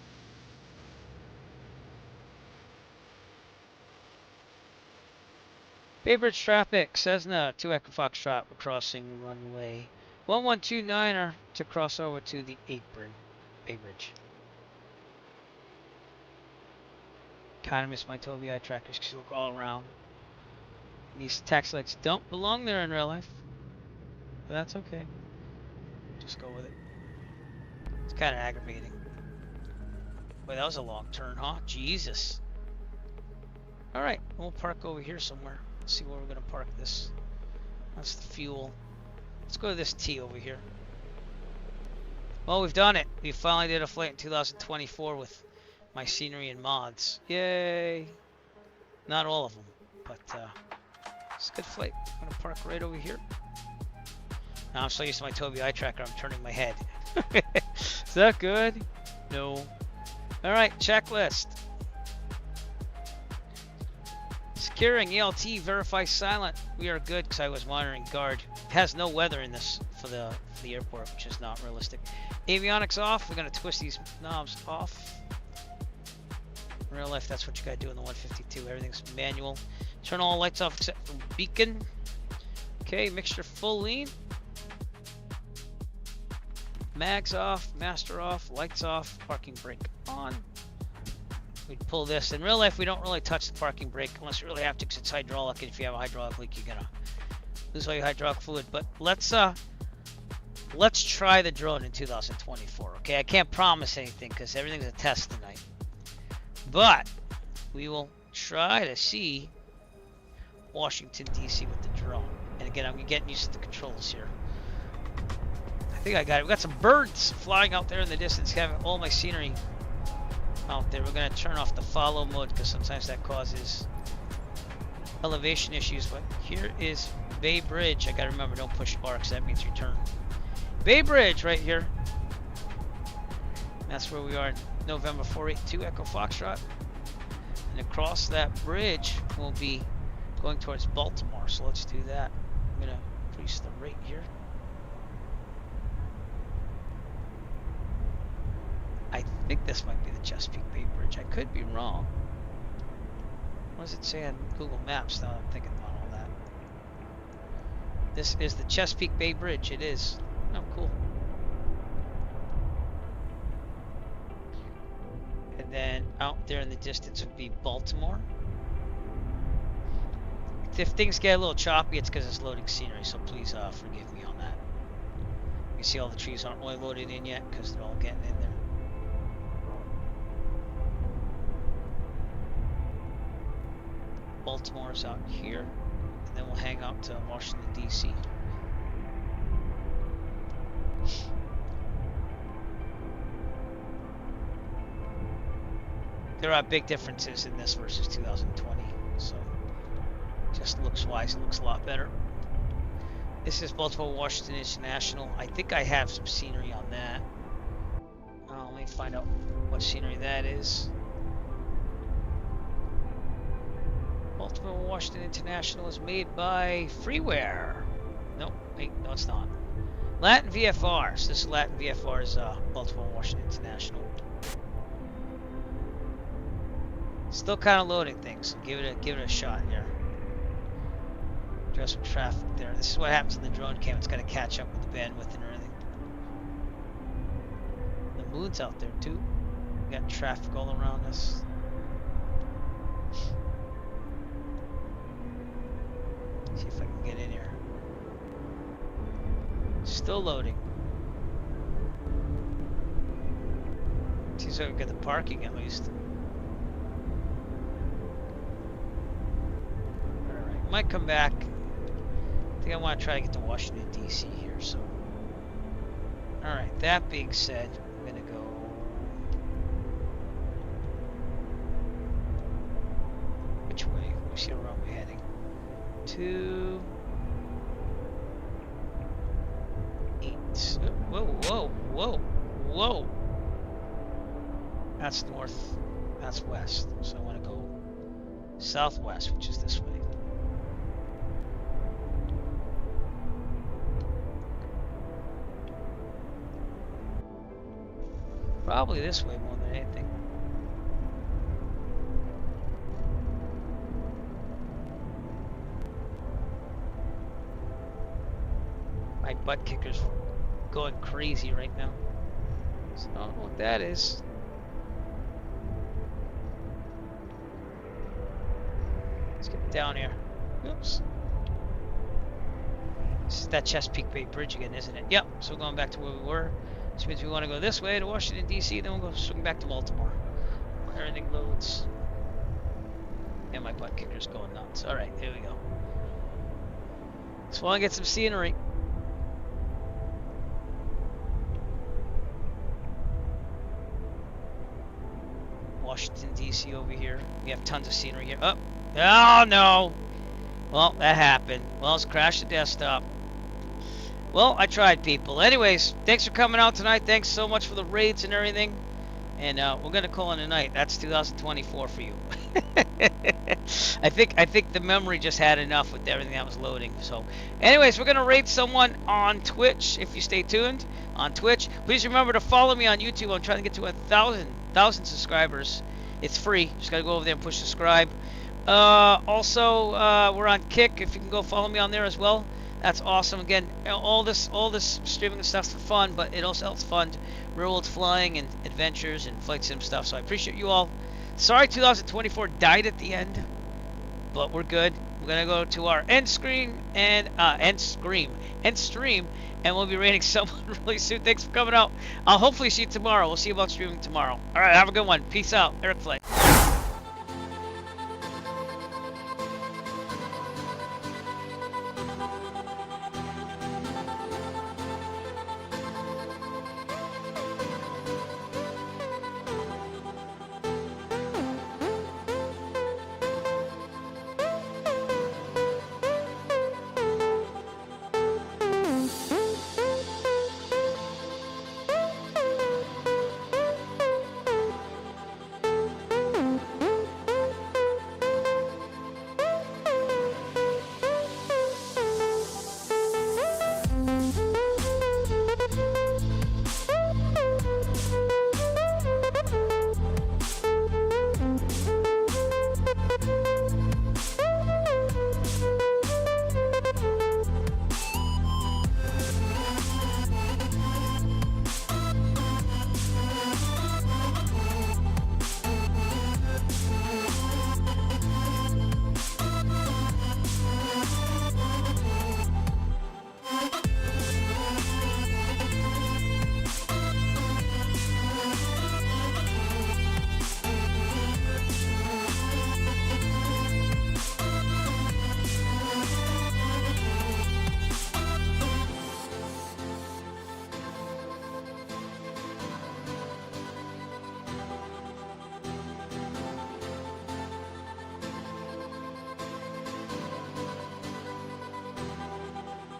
Bay Bridge traffic, Cessna 2 Echo Foxtrot, we're crossing runway 1129 to cross over to the apron, Bay Bridge. Kinda miss my Tobii trackers because you look all around. These taxi lights don't belong there in real life. But that's okay. Just go with it. It's kind of aggravating. Boy, that was a long turn, huh? Jesus. Alright, we'll park over here somewhere. Let's see where we're going to park this. That's the fuel. Let's go to this T over here. Well, we've done it. We finally did a flight in 2024 with my scenery and mods. Yay! Not all of them, but it's a good flight. I'm gonna park right over here. Now I'm so used to my Tobii eye tracker, I'm turning my head. Is that good? No. All right, checklist. Securing ELT, verify silent. We are good because I was monitoring guard. It has no weather in this for the airport, which is not realistic. Avionics off. We're gonna twist these knobs off. In real life, that's what you gotta do in the 152. Everything's manual. Turn all lights off except for beacon. Okay, mixture full lean. Mags off, master off, lights off, parking brake on. We'd pull this. In real life, we don't really touch the parking brake unless you really have to because it's hydraulic. And if you have a hydraulic leak, you're gonna lose all your hydraulic fluid. But let's try the drone in 2024. Okay, I can't promise anything because everything's a test tonight. But we will try to see Washington D.C. with the drone. And again, I'm getting used to the controls here. I think I got it. We got some birds flying out there in the distance, having all my scenery out there. We're going to turn off the follow mode because sometimes that causes elevation issues. But here is Bay Bridge. I got to remember, don't push R because that means you turn. Bay Bridge right here. That's where we are in November 482 Echo Foxtrot. And across that bridge we'll be going towards Baltimore. So let's do that. I'm going to increase the rate here. I think this might be the Chesapeake Bay Bridge. I could be wrong. What does it say on Google Maps now? I'm thinking about all that. This is the Chesapeake Bay Bridge. It is. Oh, cool. And then out there in the distance would be Baltimore. If things get a little choppy, it's because it's loading scenery, so please forgive me on that. You see all the trees aren't really loaded in yet because they're all getting in there. Baltimore's out here, and then we'll hang out to Washington, D.C. There are big differences in this versus 2020, so just looks wise, it looks a lot better. This is Baltimore Washington International. I think I have some scenery on that. Let me find out what scenery that is. Baltimore Washington International is made by Freeware. Nope, wait, no it's not. Latin VFR. So this is Latin VFR's Baltimore Washington International. Still kind of loading things, so give it a shot here. There's some traffic there. This is what happens in the drone cam. It's got to catch up with the bandwidth and everything. The moon's out there too. We got traffic all around us. See if I can get in here. Still loading. Seems like we got the parking at least. Alright, might come back. I think I want to try to get to Washington, D.C. here, so. Alright, that being said, I'm gonna go. Which way? Let me see where I'm heading. 2 8. Whoa, whoa, whoa, whoa. That's north, that's west. So I want to go southwest, which is this way. Probably this way more than anything. My butt kicker's going crazy right now. So I don't know what that is. Let's get down here. Oops. This is that Chesapeake Bay Bridge again, isn't it? Yep. So we're going back to where we were. Which means we want to go this way to Washington, D.C. Then we'll go swing back to Baltimore. Everything loads. And my butt kicker's going nuts. Alright, here we go. Just want to get some scenery. Washington, D.C. over here. We have tons of scenery here. Oh no! Well, that happened. Well, it's crashed the desktop. Well, I tried, people. Anyways, thanks for coming out tonight. Thanks so much for the raids and everything. And we're gonna call it a night. That's 2024 for you. I think the memory just had enough with everything that was loading. So, anyways, we're gonna raid someone on Twitch. If you stay tuned on Twitch, please remember to follow me on YouTube. I'm trying to get to 1,000 subscribers. It's free. Just gotta go over there and push subscribe. Also, we're on Kick. If you can go follow me on there as well, that's awesome. Again, all this streaming stuff's for fun, but it also helps fund real world flying and adventures and flight sim stuff. So I appreciate you all. Sorry 2024 died at the end, but we're good. We're gonna go to our end stream, and we'll be raiding someone really soon. Thanks for coming out. I'll hopefully see you tomorrow. We'll see you about streaming tomorrow. All right, have a good one. Peace out. Eric Flight.